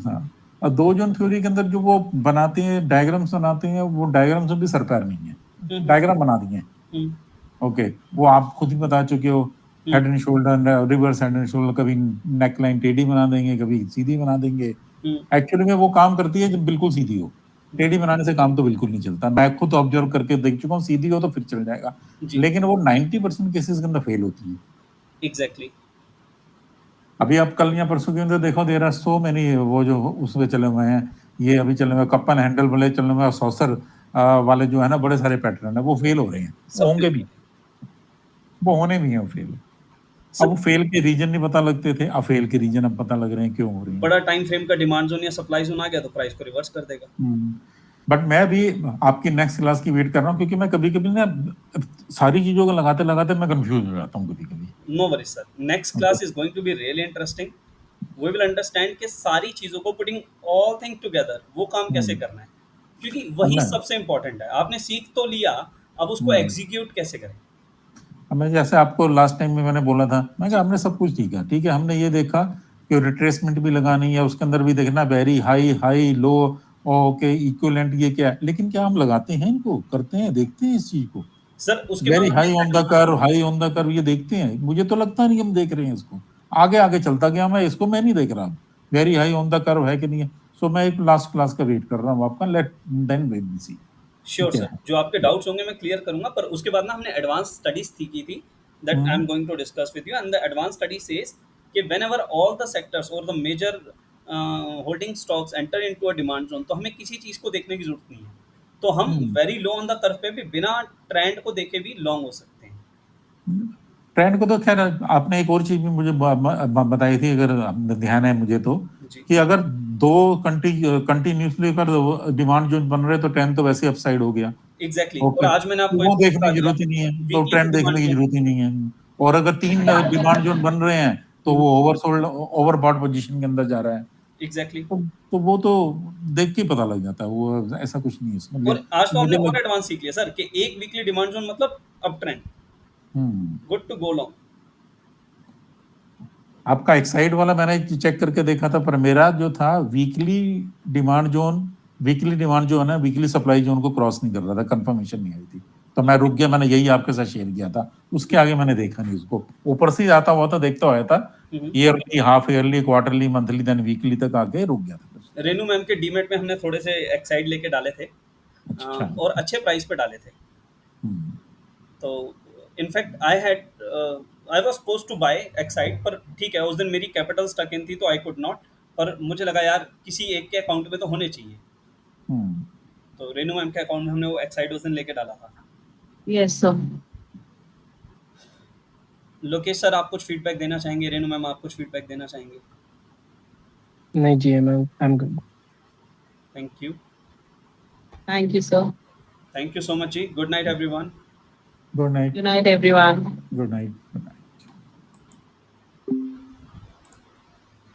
हाँ, और दो जोन थ्योरी के अंदर जो वो बनाते हैं, डायग्राम्स बनाते हैं, वो डायग्राम्स में भी सर पैर नहीं है, हम्म डायग्राम बना दिए हैं। हम्म ओके, वो आप खुद ही बता चुके हो। Hmm head and shoulder, reverse head and shoulder, कभी नेक लाइन टेढ़ी बना देंगे, कभी सीधी बना देंगे। हम्म। एक्चुअली में वो काम करती है जब बिल्कुल सीधी हो। टेढ़ी बनाने से काम तो बिल्कुल नहीं चलता। मैं खुद ऑब्जर्व करके देख चुका हूँ, सीधी हो तो फिर चल जाएगा। जी लेकिन वो 90% केसेस के अंदर फेल होती है। एग्जैक्टली। अभी आप कल या परसों के अंदर देखो, देर आर सो मेनी वो जो उसमें चले हुए हैं, ये अभी चले हुए कप एंड हैंडल वाले चले हुए, सॉसर वाले जो है ना, बड़े सारे पैटर्न है, वो फेल हो रहे हैं। वो सब होंगे फेल। भी, वो होने भी हैं फेल। अब सर वो फेल के रीजन नहीं पता लगते थे, अब फेल के रीजन अब पता लग रहे हैं क्यों हो रही हैं। बड़ा टाइम फ्रेम का डिमांड जोन या सप्लाई जोन आ गया तो प्राइस को रिवर्स कर देगा। बट मैं भी आपकी नेक्स्ट क्लास की वेट कर रहा हूँ, क्योंकि मैं कभी कभी ना सारी चीजों को लगाते लगाते मैं कंफ्यूज हो जाता हूँ कभी कभी। No worry sir, next okay, class is going to be really interesting. We will understand कि सारी चीज़ों को पुटिंग ऑल थिंग टुगेदर वो काम कैसे करना है, क्योंकि अब वही मैं सबसे इंपॉर्टेंट है। आपने सीख तो लिया, अब उसको हम्म, एग्जीक्यूट कैसे करें। अब मैं जैसे आपको लास्ट टाइम में मैंने बोला था, मैं कहा जी हमने सब कुछ ठीक है, ठीक है, हमने ये देखा कि रिट्रेसमेंट भी लगानी है, उसके अंदर भी देखना very high high low, okay equivalent ये क्या है, लेकिन क्या हम लगाते हैं इनको, करते हैं, देखते हैं इस चीज को। सर, उसके बाद वेरी हमने high on the advance. Curve, high on the curve, ये देखते हैं? मुझे तो लगता नहीं हम देख रहे हैं इसको। आगे आगे चलता गया मैं, इसको मैं नहीं देख रहा हूँ very high on the curve है कि नहीं है। सो मैं एक लास्ट क्लास का वेट कर रहा हूँ आपका, लेट देन वेट सी श्योर क्या सर, है। जो आपके डाउट्स होंगे मैं क्लियर करूंगा, पर उसके बाद ना हमने एडवांस स्टडीज की थी, that I am hmm, going to discuss with you. And the advance study says कि whenever all the sectors और the major holding stocks enter into a demand zone, तो हमें किसी चीज़ को देखने की जरूरत नहीं है। तो हम हम्म। Very low on the curve पे भी बिना ट्रेंड को देखे भी लॉन्ग हो सकते हैं। ट्रेंड को तो खैर, आपने एक और चीज भी मुझे बताई थी, अगर ध्यान है मुझे तो, जी कि अगर दो कंटिन्यूसली अगर डिमांड जो बन रहे तो ट्रेंड तो वैसे अपसाइड हो गया। exactly। और ओके, आज मैंने तो आपको वो एक देखने बता की दिया, जरूरत ही नहीं है, तो वीकली की ट्रेंड देखने डिमांड की जोन। जरूरत ही नहीं है। और अगर तीन डिमांड जोन बन रहे हैं तो वो ओवरसोल्ड ओवरबॉट पोजीशन के अंदर जा रहा है। एग्जैक्टली। तो वो तो देख के ही पता लग जाता है, वो ऐसा कुछ नहीं है इसमें। और आज तो हमने मुझे और लग एडवांस सीख लिया सर कि एक वीकली डिमांड जोन मतलब up trend, hmm, good to go long. आपका एक्साइड वाला मैंने चेक करके देखा था, पर मेरा जो था डिमांड जोन वीकली डिमांड जो है ना, वीकली सप्लाई जोन को क्रॉस नहीं कर रहा था, कंफर्मेशन नहीं आई थी। तो मैं रुक गया, मैंने यही आपके साथ शेयर किया था। उसके आगे मैंने देखा नहीं उसको, ऊपर से ही आता हुआ था, देखता हुआ था। Yearly, half yearly, quarterly, monthly, then weekly तक आके रुक गया था फिर। रेनू मैम के डीमेट में हमने थोड़े से एक्साइड लेके डाले थे, अच्छा। और अच्छे प्राइस पे डाले थे। हम्म, तो in fact I was suppose to buy Exide, पर ठीक है उस दिन मेरी कैपिटल स्टक इन थी तो आई कुड नॉट। पर मुझे लगा यार किसी एक के अकाउंट में तो होने चाहिए, हम्म। तो रेनू मैम के अकाउंट में हमने वो एक्साइड उस दिन लेके डाला था। Yes, sir. लोकेश सर, आप कुछ फीडबैक देना चाहेंगे? रेनू मैम, आप कुछ फीडबैक देना चाहेंगे? नहीं जी, I'm good. Thank you. Thank you, sir. Thank you so much जी। Good night everyone. Good night. Good night, everyone. Good night.